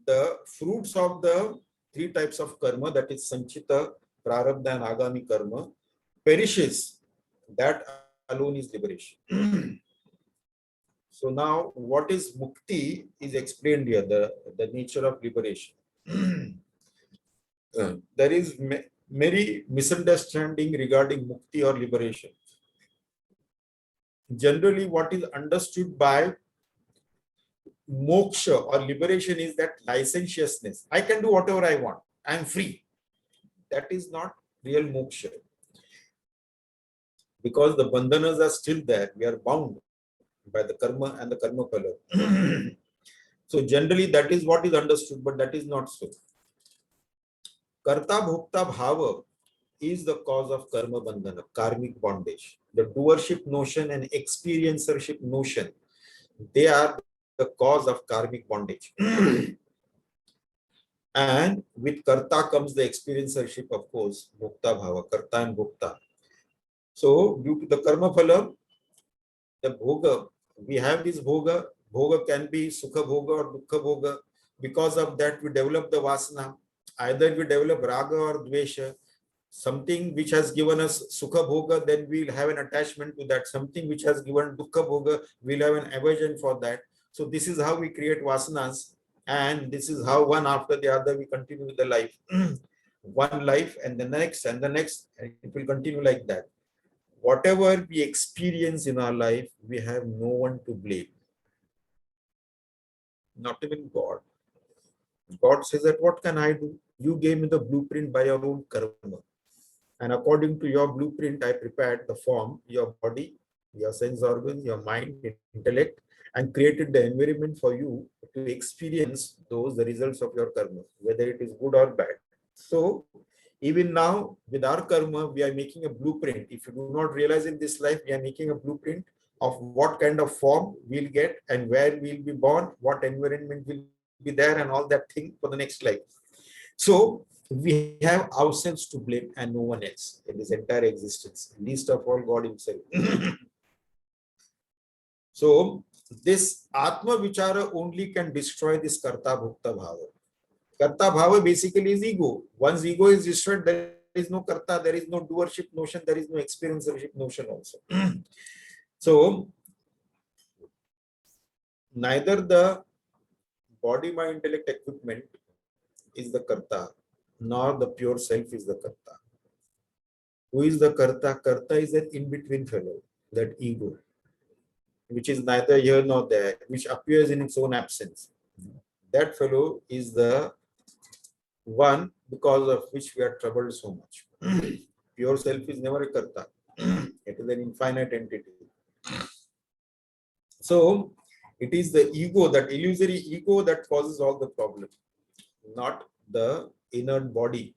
the fruits of the three types of karma, that is Sanchita, Prarabdha, and Agami karma, perishes. That alone is liberation. So now, what is mukti is explained here, the nature of liberation. There is many misunderstanding regarding mukti or liberation. Generally, what is understood by moksha or liberation is that licentiousness. I can do whatever I want. I am free. That is not real moksha. Because the bandhanas are still there. We are bound by the karma and the karma phala. So generally that is what is understood, but that is not so. Karta bhokta bhava is the cause of karma bandhana, karmic bondage. The doership notion and experiencership notion, they are the cause of karmic bondage. And with karta comes the experiencership, of course, bhokta bhava, karta and bhokta. So due to the karma phala, the bhoga, we have this bhoga. Bhoga can be sukha bhoga or dukkha bhoga. Because of that, we develop the vasana. Either we develop raga or dvesha. Something which has given us sukha bhoga, then we'll have an attachment to that. Something which has given dukkha bhoga, we'll have an aversion for that. So this is how we create vasanas, and this is how one after the other we continue with the life. One life and the next and the next, and it will continue like that. Whatever we experience in our life, we have no one to blame. Not even God. God says that, what can I do? You gave me the blueprint by your own karma. And according to your blueprint, I prepared the form, your body, your sense organs, your mind, intellect, and created the environment for you to experience the results of your karma, whether it is good or bad. So even now, with our karma, we are making a blueprint. If you do not realize in this life, we are making a blueprint of what kind of form we'll get and where we'll be born, what environment will be there, and all that thing for the next life. So we have ourselves to blame and no one else in this entire existence, least of all God himself. So this Atma Vichara only can destroy this Karta Bhukta Bhava. Karta Bhava basically is ego. Once ego is destroyed, there is no Karta, there is no doership notion, there is no experiencership notion also. So, neither the body, mind, intellect equipment is the Karta, nor the pure self is the Karta. Who is the Karta? Karta is an in-between fellow, that ego, which is neither here nor there, which appears in its own absence. That fellow is the one because of which we are troubled so much. Pure self is never a Karta. It is an infinite entity. So it is the ego, that illusory ego, that causes all the problem, not the inert body.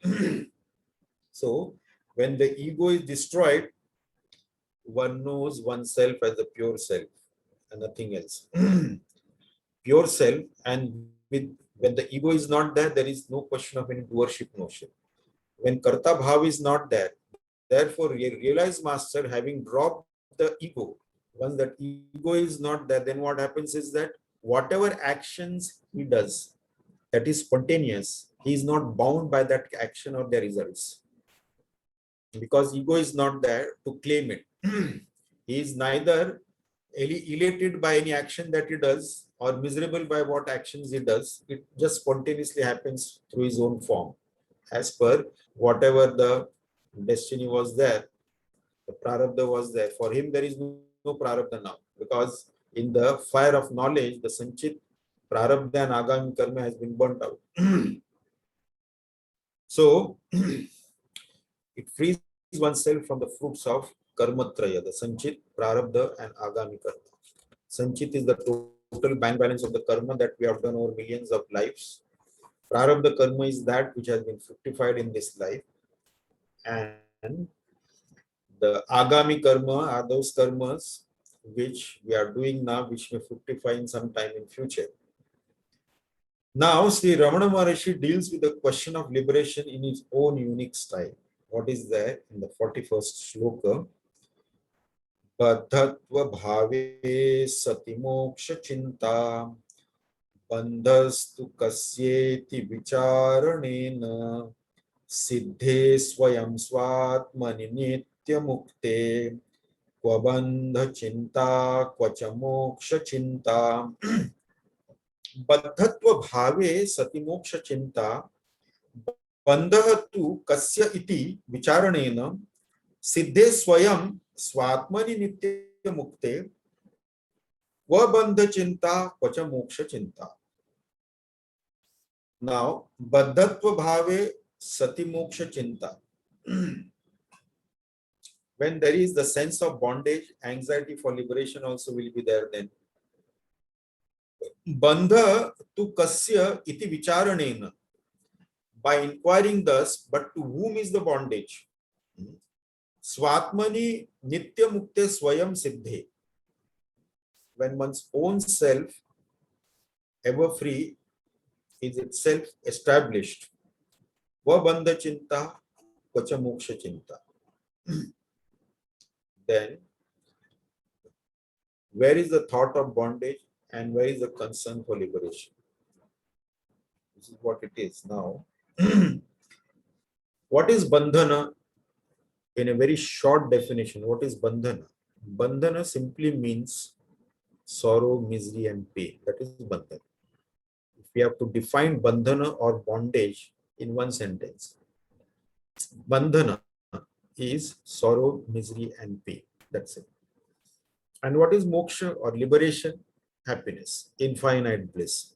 So when the ego is destroyed, one knows oneself as the pure self and nothing else. Pure self, and with when the ego is not there, there is no question of any doership notion. When Karta Bhav is not there, therefore realized master, having dropped the ego, once that ego is not there, then what happens is that whatever actions he does, that is spontaneous, he is not bound by that action or the results. Because ego is not there to claim it. He is neither elated by any action that he does or miserable by what actions he does. It just spontaneously happens through his own form, as per whatever the destiny was there, the prarabdha was there. For him, there is no prarabdha now, because in the fire of knowledge, the sanchit prarabdha and agami karma has been burnt out. So it frees oneself from the fruits of karmatraya, the sanchit, prarabdha and agami karma. Sanchit is the total bank balance of the karma that we have done over millions of lives. Prarabdha karma is that which has been fructified in this life, and the agami karma are those karmas which we are doing now, which may fructify in some time in future. Now, Sri Ramana Maharishi deals with the question of liberation in his own unique style. What is there in the 41st shloka? Baddhatva bhave sati moksha chinta bandhastu kasyeti vicharanena siddhe swayam swatmani nitya mukte क्व बंध चिंता क्वच मोक्ष चिंता बद्धत्व भावे सति मोक्ष चिंता बंधः तु कस्य इति विचारणेन सिद्धे स्वयं स्वात्मनि नित्य मुक्ते क्व बंध चिंता क्वच मोक्ष चिंता. Now बद्धत्व भावे सति मोक्ष चिंता. When there is the sense of bondage, anxiety for liberation also will be there then. Bandha tu kasya iti vicharanena. By inquiring thus, but to whom is the bondage? Swatmani nitya mukte swayam siddhe. When one's own self, ever free, is itself established. Va bandha chinta, vacha moksha chinta. Then, where is the thought of bondage and where is the concern for liberation? This is what it is now. What is bandhana? In a very short definition, what is bandhana? Bandhana simply means sorrow, misery, and pain. That is bandhana. If we have to define bandhana or bondage in one sentence, bandhana is sorrow, misery, and pain. That's it. And what is moksha or liberation? Happiness, infinite bliss.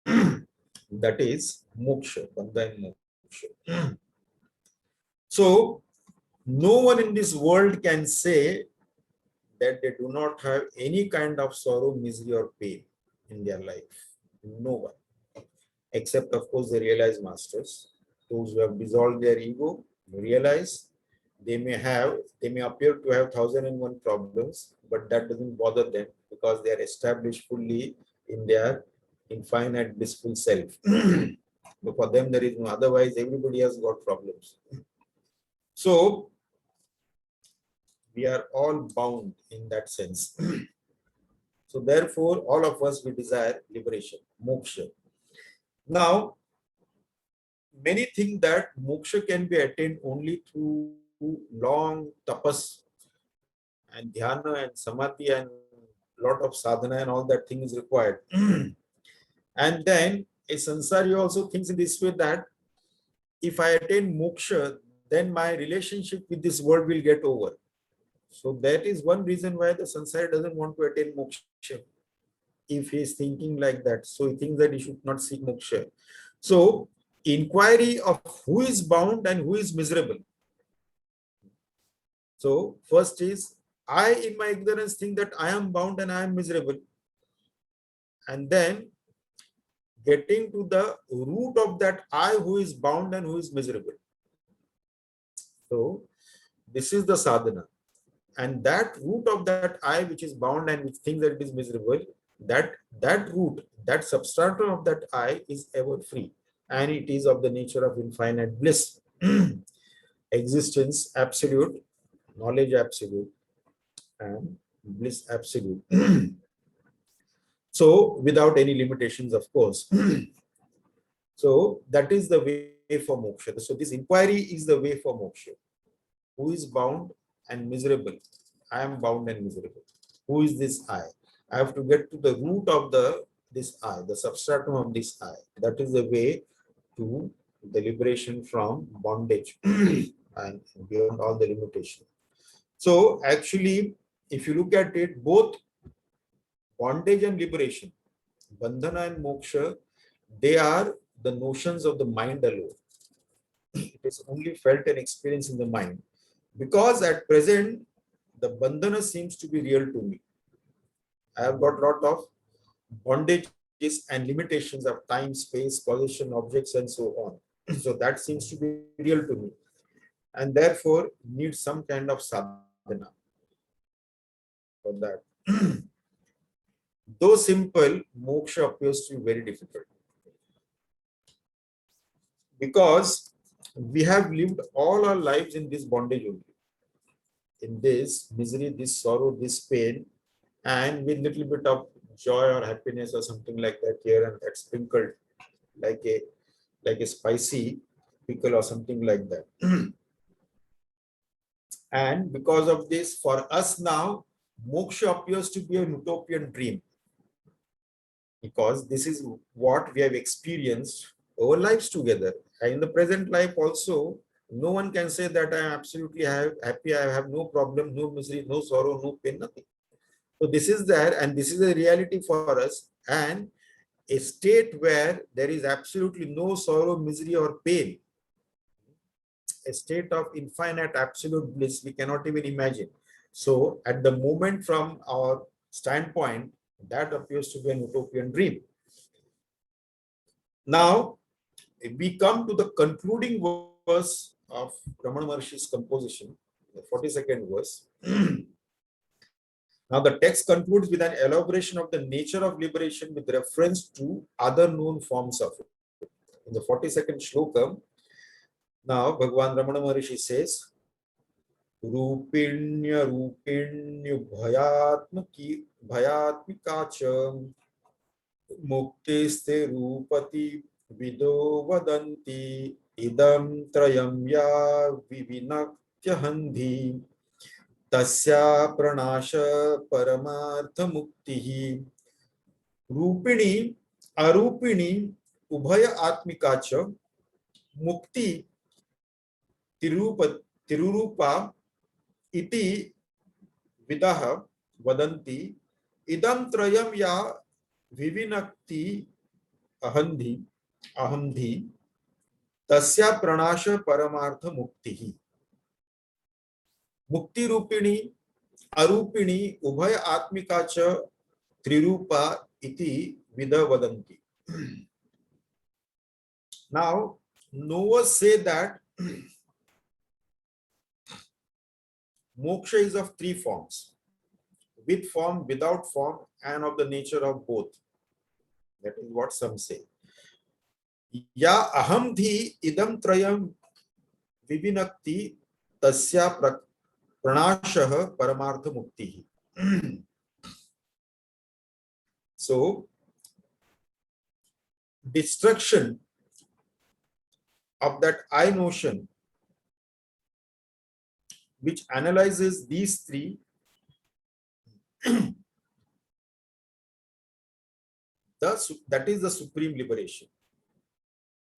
That is moksha, bandha and moksha. So, no one in this world can say that they do not have any kind of sorrow, misery, or pain in their life. No one. Except, of course, the realized masters. Those who have dissolved their ego, realize they may appear to have 1001 problems, but that doesn't bother them because they are established fully in their infinite blissful self. But for them, there is no, otherwise, everybody has got problems. So, we are all bound in that sense. So therefore, all of us, we desire liberation, moksha. Now, many think that moksha can be attained only through long tapas and dhyana and samadhi and lot of sadhana and all that thing is required. And then a sansari also thinks in this way that if I attain moksha, then my relationship with this world will get over. So that is one reason why the sansari doesn't want to attain moksha. If he is thinking like that, so he thinks that he should not seek moksha. So inquiry of who is bound and who is miserable. So first is, I in my ignorance think that I am bound and I am miserable. And then getting to the root of that I who is bound and who is miserable. So this is the sadhana. And that root of that I which is bound and which thinks that it is miserable, that root, that substratum of that I is ever free. And it is of the nature of infinite bliss. Existence absolute, knowledge absolute, and bliss absolute. So without any limitations, of course. So that is the way for moksha. So this inquiry is the way for moksha. Who is bound and miserable? I am bound and miserable. Who is this I? I have to get to the root of this I, the substratum of this I. That is the way to the liberation from bondage and beyond all the limitations. So actually, if you look at it, both bondage and liberation, bandhana and moksha, they are the notions of the mind alone. It is only felt and experienced in the mind. Because at present, the bandhana seems to be real to me. I have got a lot of bondages and limitations of time, space, position, objects, and so on. So that seems to be real to me. And therefore, need some kind of sadhana for that. Though simple, moksha appears to be very difficult. Because we have lived all our lives in this bondage only. In this misery, this sorrow, this pain, and with little bit of joy or happiness or something like that here and that sprinkled like a spicy pickle or something like that. And because of this, for us now, moksha appears to be an utopian dream. Because this is what we have experienced our lives together. And in the present life also, no one can say that I am absolutely happy, I have no problem, no misery, no sorrow, no pain, nothing. So this is there, and this is a reality for us, and a state where there is absolutely no sorrow, misery, or pain, a state of infinite absolute bliss we cannot even imagine. So at the moment, from our standpoint, that appears to be an utopian dream. Now, we come to the concluding verse of Ramana Maharshi's composition, the 42nd verse. Now, the text concludes with an elaboration of the nature of liberation with reference to other known forms of it. In the 42nd shloka, now Bhagavan Ramana Maharshi says, Rupinya Rupinyu Bhayatmika cha Muktiste Rupati Vido Vadanti Idam Trayam Ya Vivinaktyahandhi Tasya Pranasha Paramartha Muktihi Rupini Arupini Ubhaya Atmikacha Mukti Tirurupa iti Vidaha Vadanti Idam Trayam Ya Vivinakti Ahamdhi Tasya Pranasha Paramartha Muktihi Mukti Rupini Arupini Ubhaya Atmikacha Trirupa iti Vida Vadanti. Now, knowers say that moksha is of three forms: with form, without form, and of the nature of both. That is what some say. Ya ahamdhi idam trayam vivinakti tasya pranashah paramartha muktihi. So destruction of that I notion, which analyzes these three, that is the supreme liberation.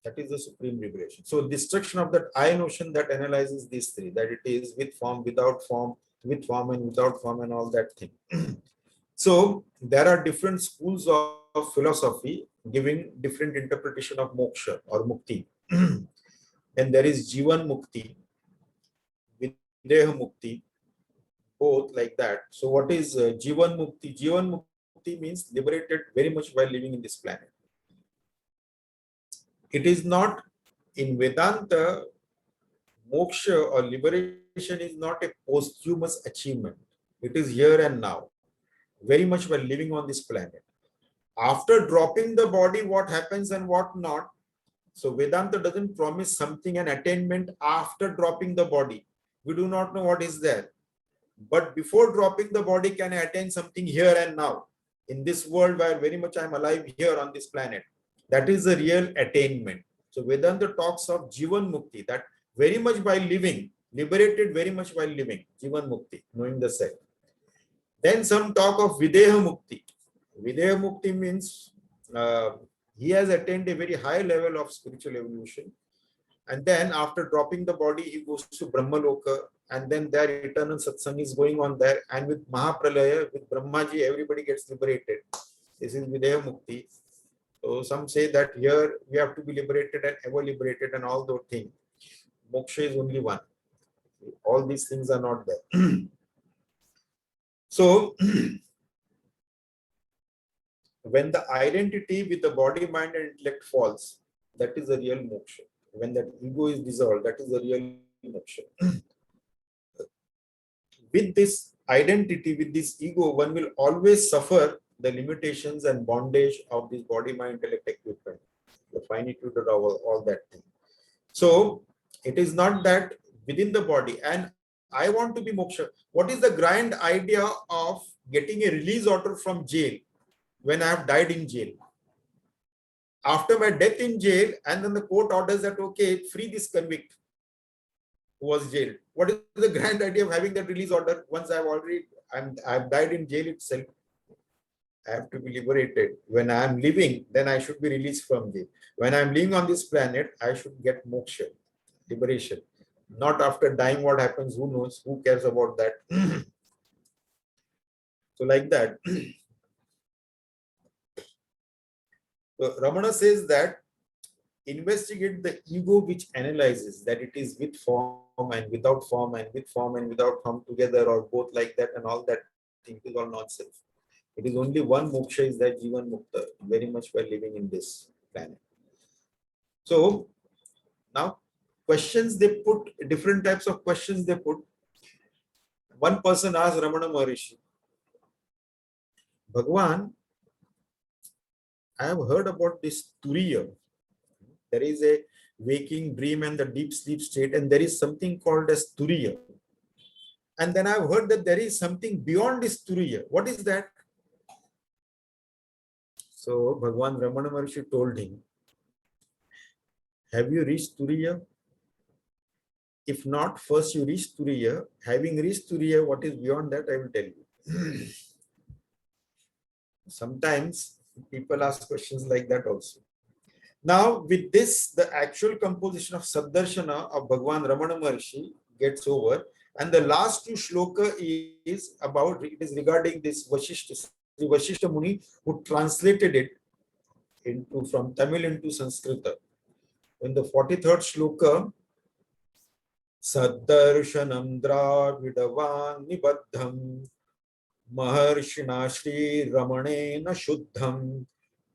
That is the supreme liberation. So destruction of that I notion that analyzes these three, that it is with form, without form, with form and without form, and all that thing. So there are different schools of philosophy giving different interpretation of moksha or mukti. And there is Jivan Mukti, Videha Mukti, both like that. So what is Jivan Mukti? Jivan Mukti means liberated very much while living in this planet. It is not in Vedanta, moksha or liberation is not a posthumous achievement. It is here and now, very much while living on this planet. After dropping the body, what happens and what not. So Vedanta doesn't promise something, an attainment after dropping the body. We do not know what is there. But before dropping the body, can I attain something here and now? In this world where very much I'm alive here on this planet. That is the real attainment. So Vedanta talks of Jivan Mukti, that very much by living, liberated very much while living, Jivan Mukti, knowing the self. Then some talk of Videha Mukti. Videha Mukti means he has attained a very high level of spiritual evolution. And then after dropping the body, he goes to Brahmaloka, and then their eternal satsang is going on there. And with Mahapralaya, with Brahmaji, everybody gets liberated. This is Videha Mukti. So some say that here we have to be liberated and ever liberated and all those things. Moksha is only one. All these things are not there. So when the identity with the body, mind and intellect falls, that is the real moksha. When that ego is dissolved, that is the real moksha. With this identity, with this ego, one will always suffer the limitations and bondage of this body, mind, intellect equipment, the finitude of all that thing. So it is not that within the body, and I want to be moksha. What is the grand idea of getting a release order from jail when I have died in jail? After my death in jail, and then the court orders that, okay, free this convict who was jailed. What is the grand idea of having that release order once I've died in jail itself? I have to be liberated. When I am living, then I should be released from jail. When I am living on this planet, I should get moksha, liberation. Not after dying, what happens, who knows, who cares about that? So like that. So Ramana says that investigate the ego which analyzes that it is with form and without form and with form and without form together or both like that and all that thing is all nonsense. It is only one moksha, is that Jivan Mukta, very much while living in this planet. So now questions they put, different types of questions they put. One person asked Ramana Maharishi, Bhagwan, I have heard about this Turiya. There is a waking dream and the deep sleep state, and there is something called as Turiya. And then I've heard that there is something beyond this Turiya. What is that? So Bhagwan Ramana Maharishi told him, have you reached Turiya? If not, first you reach Turiya. Having reached Turiya, what is beyond that, I will tell you. Sometimes people ask questions like that also. Now, with this, the actual composition of Saddarshana of Bhagwan Ramana Maharshi gets over. And the last two shloka is about, it is regarding this Vashishta, the Vashishta Muni, who translated it from Tamil into Sanskrit. In the 43rd shloka, Saddarshanam Dravidavan Nibaddham Maharshina Shri Ramanena Shuddham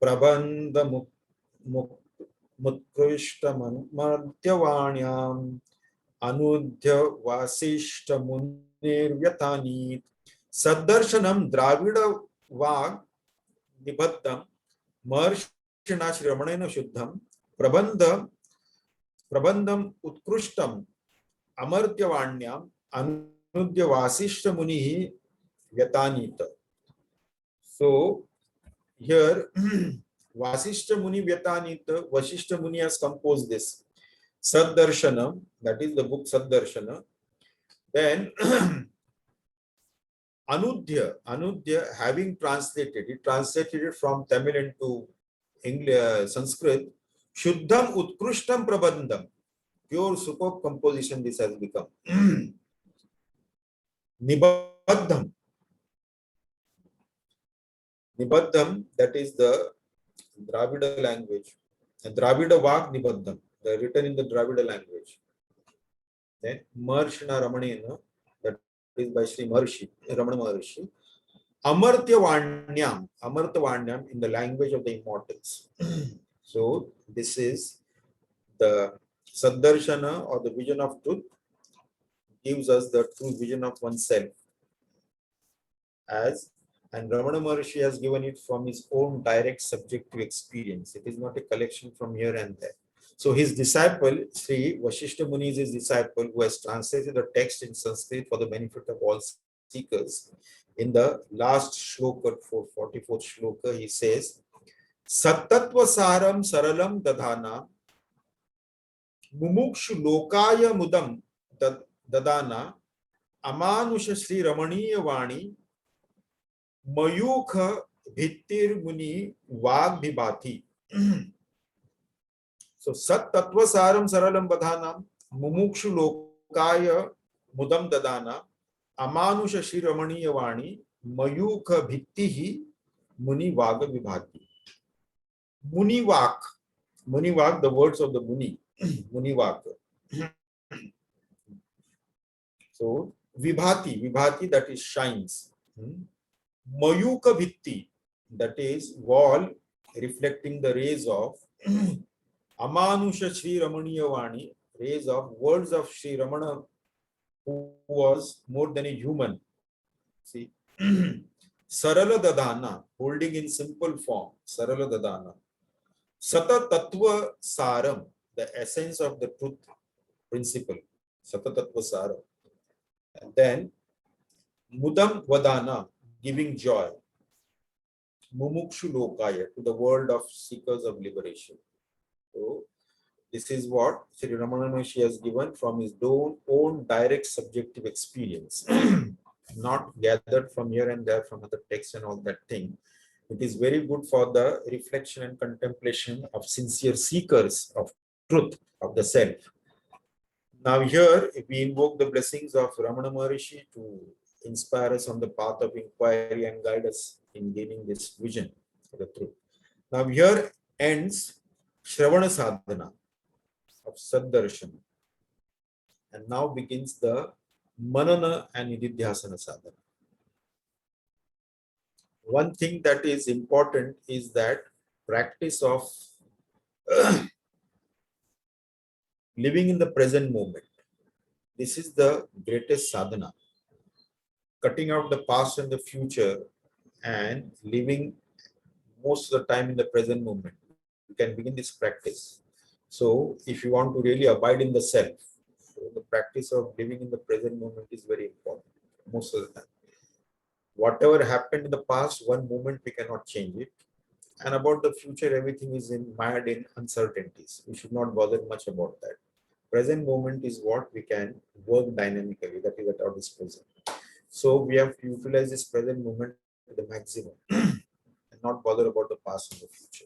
Prabandha Mutkrishta Martyavanyam Anudhya Vasishta Munir Vyatani Saddarshanam Dravida Vag Nibaddham Maharshina Shri Ramanena Shuddham Prabandham Utkrishtam Amartyavanyam Anudhya Vasishta Munihi Vyatanita. So here Vasishta Muni Vyatanita, Vasishta Muni has composed this Saddarshanam, that is the book Saddarshana. Then Anudhya having translated it from Tamil into English, Sanskrit, Shuddham Utkrishtam Prabandham, pure superb composition this has become. Nibaddham, that is the Dravida language, Dravida Vak Nibaddham, written in the Dravida language. Then Marshana Ramanena, that is by Sri Maharishi, Ramana Maharishi. Amartavanyam in the language of the immortals. So this is the Saddarshana, or the vision of truth, gives us the true vision of oneself. And Ramana Maharshi has given it from his own direct subjective experience. It is not a collection from here and there. So his disciple, Sri Vasishta Muni, is his disciple, who has translated the text in Sanskrit for the benefit of all seekers. In the last shloka, 44th shloka, he says, Satatva saram saralam dadhana mumukshu lokaya mudam dadana amanusha Sri Ramaniya Vani Mayukha Bhittir Muni Vag Bhibhati. So Sat Tattva Saram Saralam Badhanam Mumukshu Lokaya Mudam Dadana Amanusha Shri Ramaniya Vani Mayukha Bhittihi Muni Vaga Vibhati. Muni Vak, the words of the Muni, Muni Vak. So Vibhati, that is shines. Mayuka Bhitti, that is wall reflecting the rays of Amanusha Sri Ramaniya Vani, rays of words of Sri Ramana, who was more than a human. See, Sarala Dadana, holding in simple form, Sarala Dadana. Sata Tattva Saram, the essence of the truth principle, Sata Tattva Saram. And then Mudam Vadana, giving joy. Mumukshu Lokaya, to the world of seekers of liberation. So this is what Sri Ramana Maharshi has given from his own direct subjective experience, not gathered from here and there from other texts and all that thing. It is very good for the reflection and contemplation of sincere seekers of truth, of the self. Now here we invoke the blessings of Ramana Maharshi to inspire us on the path of inquiry and guide us in gaining this vision of the truth. Now here ends Shravana Sadhana of Saddarshana, and now begins the Manana and Nididhyasana Sadhana. One thing that is important is that practice of living in the present moment. This is the greatest sadhana. Cutting out the past and the future and living most of the time in the present moment. You can begin this practice. So if you want to really abide in the self, so the practice of living in the present moment is very important most of the time. Whatever happened in the past, one moment we cannot change it. And about the future, everything is mired in uncertainties. We should not bother much about that. Present moment is what we can work dynamically, that is at our disposal. So we have to utilize this present moment to the maximum and not bother about the past and the future.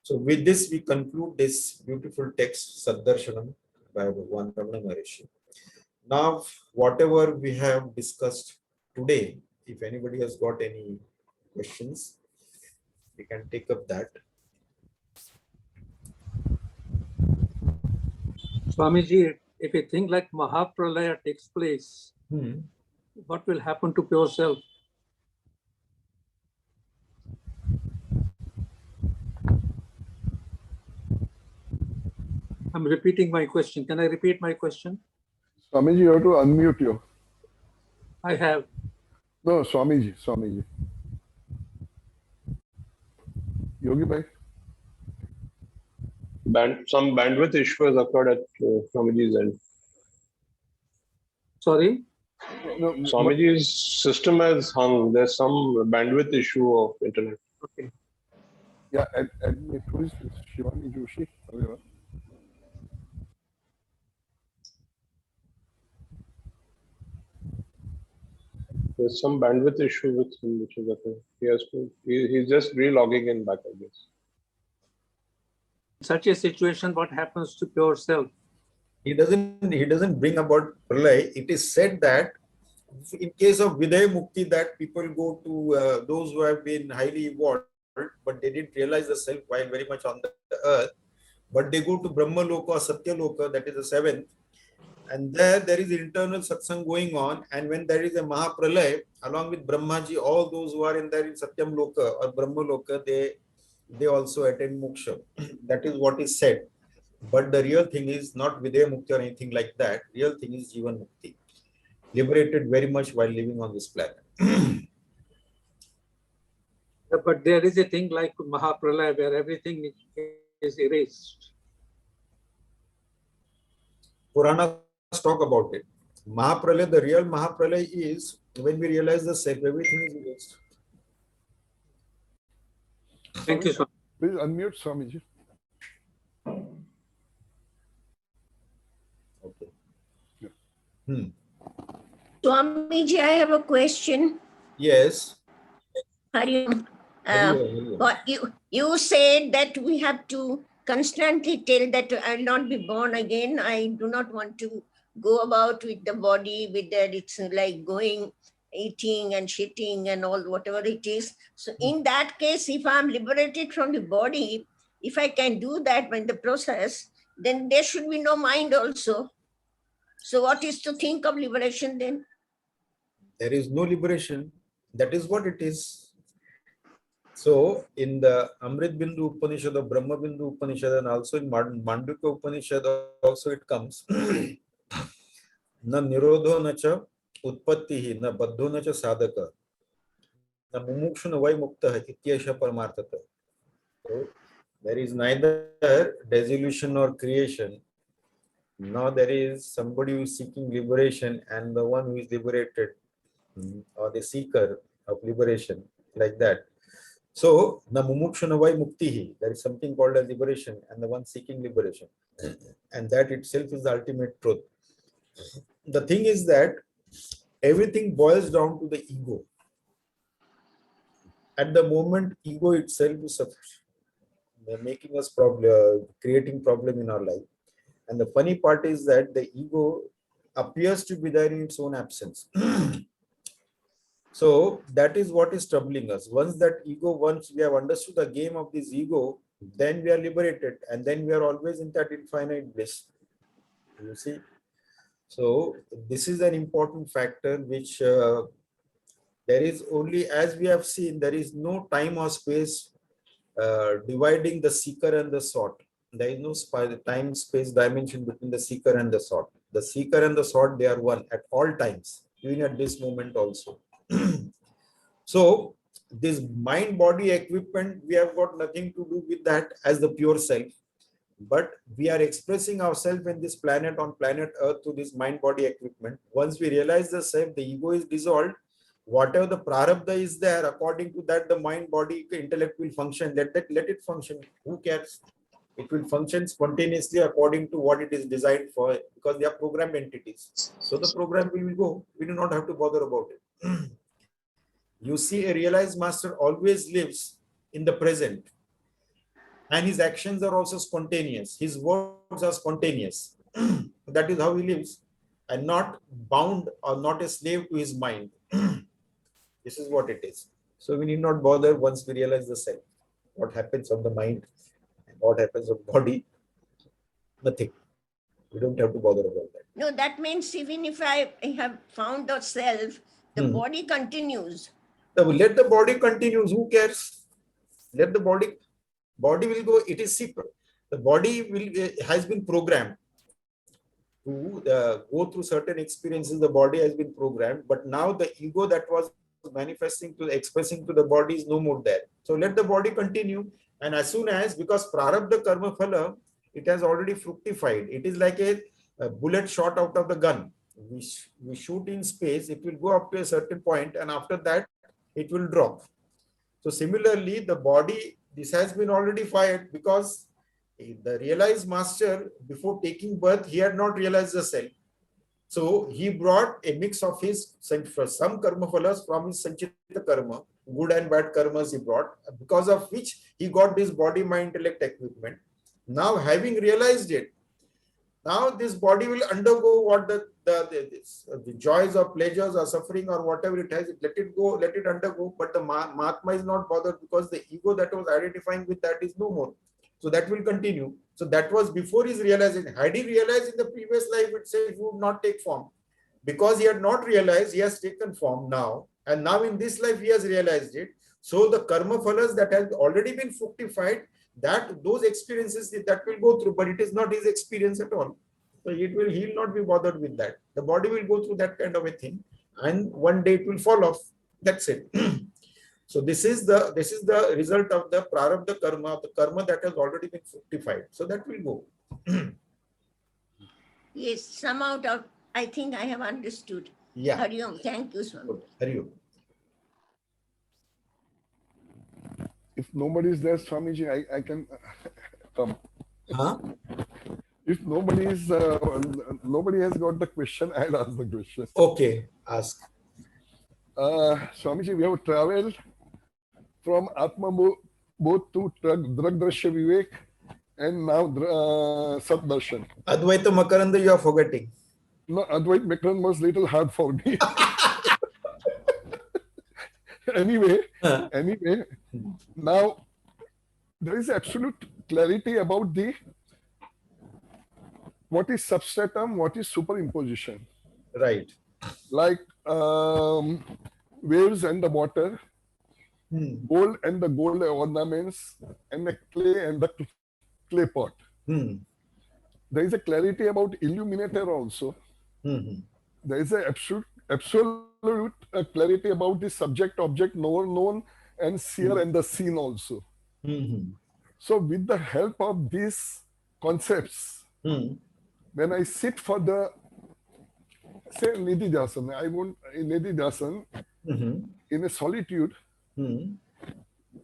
So with this, we conclude this beautiful text, Saddarshanam, by Bhagwan Ramana Maharshi. Now, whatever we have discussed today, if anybody has got any questions, we can take up that. Swamiji, if you think like Mahapralaya takes place, what will happen to pure self? I'm repeating my question. Can I repeat my question? Swamiji, you have to unmute you. I have. No, Swamiji. Yogi Bhai. Some bandwidth issue has occurred at Swamiji's end. Sorry? No, Swamiji's system has hung. There's some bandwidth issue of internet. Okay. Yeah, admit. Who is this? Shivani Joshi? Whatever. There's some bandwidth issue with him, which is okay. He's just re-logging in back, I guess. In such a situation, what happens to pure self? He doesn't bring about pralay. It is said that in case of Vidya Mukti, that people go to those who have been highly evolved, but they didn't realize the self while very much on the earth, but they go to Brahma Loka or Satya Loka, that is the seventh, and there is internal satsang going on, and when there is a Mahapralay, along with Brahmaji, all those who are in there in Satyam Loka or Brahma Loka, they also attain moksha. That is what is said. But the real thing is not Vidya Mukti or anything like that. Real thing is Jivan Mukti. Liberated very much while living on this planet. But there is a thing like Mahapralaya where everything is erased. Puranas talk about it. Mahapralaya, the real Mahapralaya is when we realize the self, everything is erased. Thank you, Swami. Please unmute Swamiji. Okay. Yeah. Swamiji, I have a question. Yes. Hari Om. What you said that we have to constantly tell that I will not be born again. I do not want to go about with the body, with that it's like going, eating and shitting and all whatever it is. So in that case, if I'm liberated from the body, if I can do that in the process, then there should be no mind also. So what is to think of liberation then? There is no liberation. That is what it is. So in the Amrit Bindu Upanishad, or Brahma Bindu Upanishad, and also in Mandukya Upanishad also it comes. Na nirodho na cha utpattihi, na baddho na cha sadhaka, na mumukshu na vai mukta ityasha paramarthata. So there is neither dissolution nor creation, nor there is somebody who is seeking liberation and the one who is liberated, or the seeker of liberation, like that. So, na mumukshuna vai muktihi, there is something called as liberation and the one seeking liberation. And that itself is the ultimate truth. The thing is that everything boils down to the ego. At the moment, ego itself is making us creating problem in our life. And the funny part is that the ego appears to be there in its own absence. So that is what is troubling us. Once we have understood the game of this ego, then we are liberated, and then we are always in that infinite bliss. You see? So this is an important factor which there is only, as we have seen, there is no time or space dividing the seeker and the sought. There is no time space dimension between the seeker and the sought. The seeker and the sought, they are one at all times, even at this moment also. So this mind body equipment, we have got nothing to do with that as the pure self, but we are expressing ourselves in this planet, on planet earth, to this mind body equipment. Once we realize the self, the ego is dissolved. Whatever the prarabdha is there, according to that the mind body intellect will function. Let it function. Who cares? It will function spontaneously according to what it is designed for, because they are programmed entities. So the program will go. We do not have to bother about it. You see, a realized master always lives in the present, and his actions are also spontaneous. His words are spontaneous. That is how he lives, and not bound or not a slave to his mind. This is what it is. So we need not bother once we realize the self. What happens on the mind and what happens on the body? Nothing. We don't have to bother about that. No, that means even if I have found the self, the body continues. Let the body continue. Who cares? Let the body will go. It is the body has been programmed to go through certain experiences. The body has been programmed, but now the ego that was manifesting to expressing to the body is no more there. So let the body continue, and as soon as, because prarabdha karma phala, it has already fructified. It is like a bullet shot out of the gun. We shoot in space, it will go up to a certain point, and after that it will drop. So similarly, the body this has been already fired because the realized master, before taking birth, he had not realized the self. So he brought a mix of his some karma phalas from his sanchita karma, good and bad karmas he brought, because of which he got this body, mind, intellect equipment. Now, having realized it, now this body will undergo what the joys or pleasures or suffering or whatever it has, let it go, let it undergo. But the Mahatma is not bothered because the ego that was identifying with that is no more. So that will continue. So that was before his realization. Had he realized in the previous life itself, he would not take form. Because he had not realized, he has taken form now. And now in this life, he has realized it. So the karma phalas that has already been fructified, that those experiences that will go through, but it is not his experience at all. So he will not be bothered with that. The body will go through that kind of a thing, and one day it will fall off. That's it. So this is the result of the prarabdha karma, the karma that has already been fructified. So that will go. Yes, some out of, I think I have understood. Yeah. Hari Om. Thank you, Swami. Hari Om. If nobody is there, Swamiji, I can come. Huh? If nobody is, nobody has got the question, I'll ask the question. Okay, ask. Swamiji, we have traveled from Atma both to Drag Drashya Vivek and now Sat Darshan. Advaita Makaranda, you are forgetting. No, Advait Makarand was little hard for me. Anyway, now there is absolute clarity about what is substratum, what is superimposition. Right. Like waves and the water, gold and the gold ornaments, and the clay and the clay pot. There is a clarity about illuminator also. There is a absolute clarity about the subject, object, known, and seer and the seen also. So with the help of these concepts, when I sit for the, say, Nidhi Dhyasan, I want Nidhi Dhyasan, in a solitude,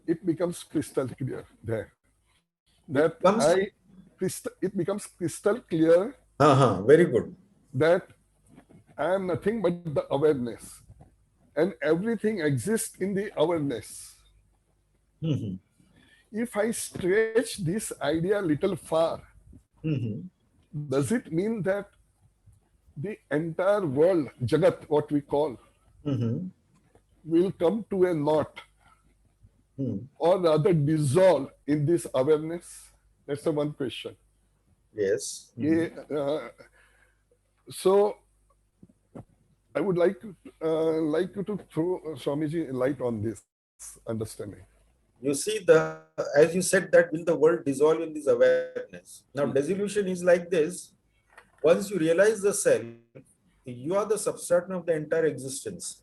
it becomes crystal clear there. It becomes crystal clear. Very good. That I am nothing but the awareness, and everything exists in the awareness. If I stretch this idea a little far, does it mean that the entire world, Jagat, what we call, will come to a knot, or rather dissolve in this awareness? That's the one question. Yes. So I would like you to throw, Swamiji, light on this understanding. You see, as you said, that will the world dissolve in this awareness. Now, dissolution is like this. Once you realize the self, you are the substratum of the entire existence.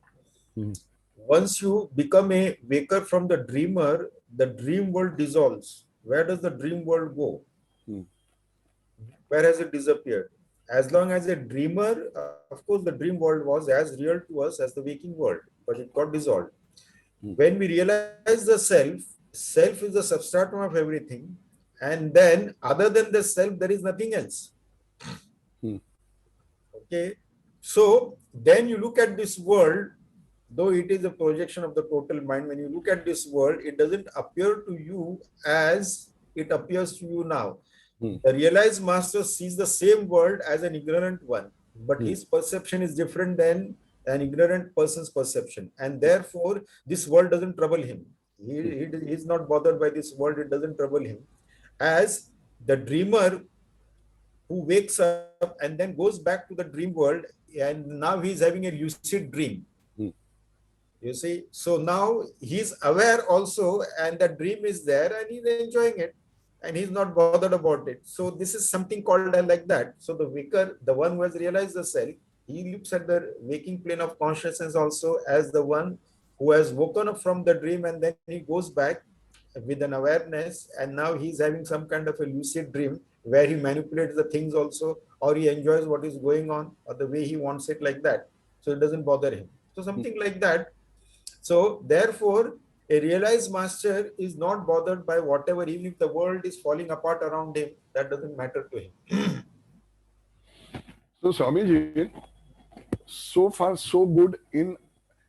Once you become a waker from the dreamer, the dream world dissolves. Where does the dream world go? Where has it disappeared? As long as a dreamer, of course, the dream world was as real to us as the waking world, but it got dissolved. When we realize the self is the substratum of everything, and then other than the self, there is nothing else. Okay, so then you look at this world, though it is a projection of the total mind. When you look at this world, it doesn't appear to you as it appears to you now. The realized master sees the same world as an ignorant one, but his perception is different than an ignorant person's perception, and therefore this world doesn't trouble him. He is not bothered by this world. It doesn't trouble him. As the dreamer who wakes up and then goes back to the dream world, and now he's having a lucid dream. You see, so now he's aware also, and the dream is there, and he's enjoying it, and he's not bothered about it. So this is something called like that. So the waker, the one who has realized the self, he looks at the waking plane of consciousness also as the one who has woken up from the dream, and then he goes back with an awareness, and now he's having some kind of a lucid dream where he manipulates the things also, or he enjoys what is going on, or the way he wants it, like that. So it doesn't bother him. So something like that. So therefore, A realized master is not bothered by whatever, even if the world is falling apart around him, that doesn't matter to him. So Swamiji, so far so good in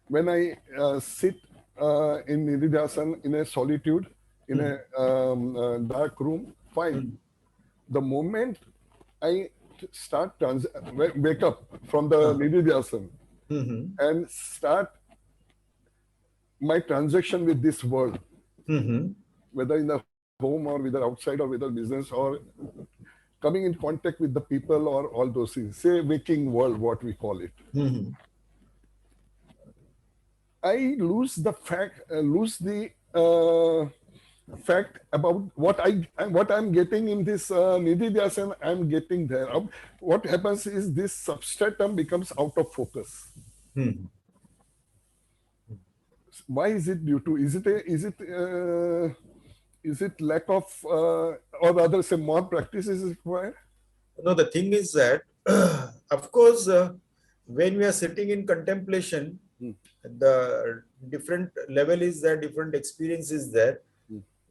when I sit in Nididhasan in a solitude, in a dark room, fine. The moment I start wake up from the Nididhasan and start my transaction with this world, whether in the home or whether outside or whether business or coming in contact with the people or all those things, say waking world, what we call it. I lose the fact about what I'm getting in this Nididhasan. I'm getting there. What happens is this substratum becomes out of focus. Why is it due to? Is it lack of or rather say more practice is required? No, the thing is that, of course, when we are sitting in contemplation, the different level is there, different experience is there.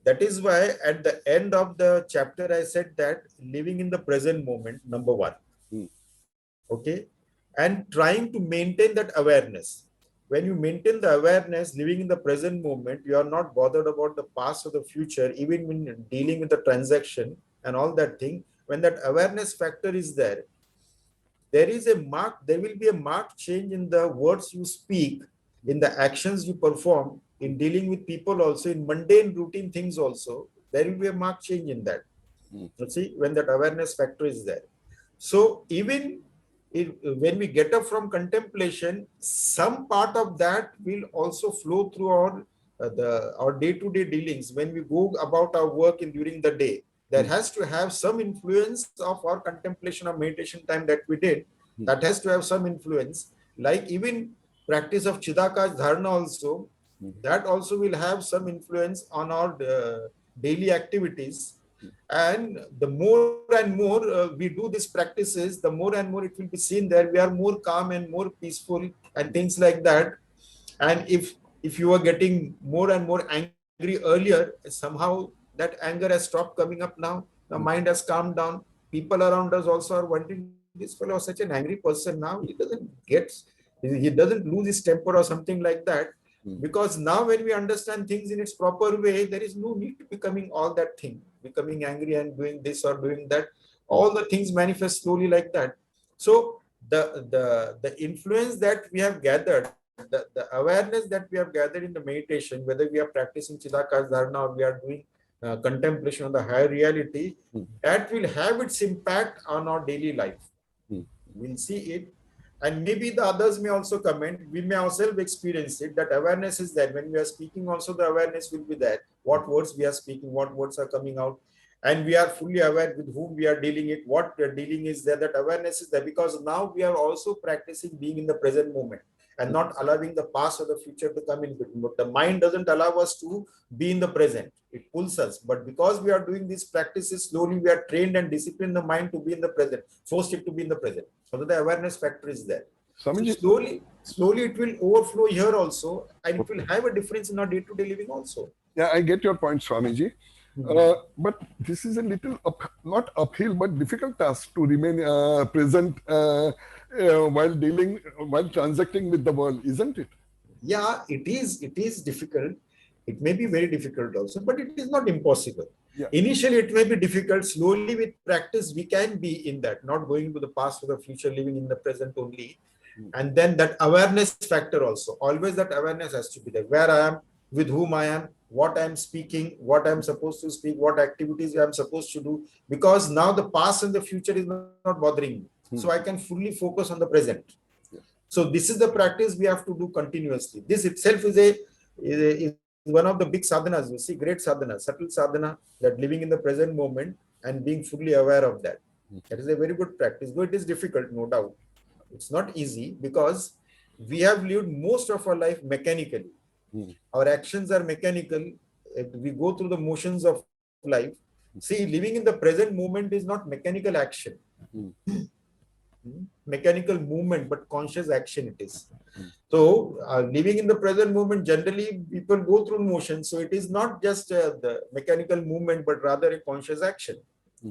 That is why at the end of the chapter, I said that living in the present moment, number one. Okay. And trying to maintain that awareness. When you maintain the awareness, living in the present moment, you are not bothered about the past or the future, even when dealing with the transaction and all that thing. When that awareness factor is there, there will be a marked change in the words you speak, in the actions you perform, in dealing with people also, in mundane routine things also. There will be a marked change in that. You see, when that awareness factor is there. So even when we get up from contemplation, some part of that will also flow through our day-to-day dealings. When we go about our work during the day, there has to have some influence of our contemplation or meditation time that we did. That has to have some influence. Like even practice of Chidakas Dharana also, that also will have some influence on our daily activities. And the more and more we do these practices, the more and more it will be seen that we are more calm and more peaceful and things like that. And if you are getting more and more angry earlier, somehow that anger has stopped coming up now. The mind has calmed down. People around us also are wondering, this fellow is such an angry person now. He doesn't lose his temper or something like that. Because now when we understand things in its proper way, there is no need to becoming all that thing, becoming angry and doing this or doing that. All the things manifest slowly like that. So the influence that we have gathered, the awareness that we have gathered in the meditation, whether we are practicing Chidakas Dharana or we are doing contemplation on the higher reality, that will have its impact on our daily life. We'll see it. And maybe the others may also comment. We may ourselves experience it, that awareness is there. When we are speaking also, the awareness will be there. What words we are speaking, what words are coming out. And we are fully aware with whom we are dealing it, what we are dealing is there, that awareness is there. Because now we are also practicing being in the present moment and not allowing the past or the future to come in between. But the mind doesn't allow us to be in the present. It pulls us. But because we are doing these practices, slowly we are trained and disciplined the mind to be in the present, forced it to be in the present. So that the awareness factor is there. So slowly it will overflow here also, and it will have a difference in our day-to-day living also. Yeah, I get your point, Swamiji. But this is a little not uphill, but difficult task to remain present while transacting with the world, isn't it? Yeah, it is difficult. It may be very difficult also, but it is not impossible. Yeah. Initially, it may be difficult. Slowly, with practice, we can be in that, not going to the past or the future, living in the present only. And then that awareness factor also. Always that awareness has to be there. Where I am, with whom I am, what I am speaking, what I am supposed to speak, what activities I am supposed to do. Because now the past and the future is not bothering me. So I can fully focus on the present. So this is the practice we have to do continuously. This itself is one of the big sadhanas, you see, great sadhana, subtle sadhana, that living in the present moment and being fully aware of that. That is a very good practice, but it is difficult, no doubt. It's not easy because we have lived most of our life mechanically. Our actions are mechanical. We go through the motions of life. See, living in the present moment is not mechanical action. mechanical movement, but conscious action it is. So living in the present moment, generally people go through motion. So it is not just the mechanical movement, but rather a conscious action.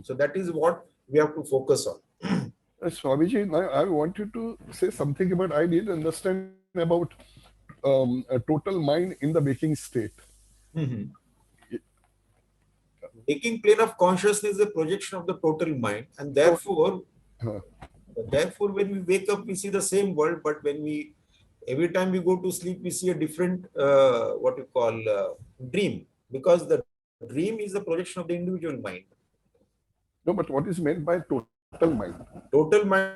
So that is what we have to focus on. Swamiji, now I want you to say something about, I didn't understand about a total mind in the waking state. Waking plane of consciousness is a projection of the total mind, and therefore, when we wake up, we see the same world, but every time we go to sleep, we see a different, what you call, dream, because the dream is the projection of the individual mind. No, but what is meant by total mind? Total mind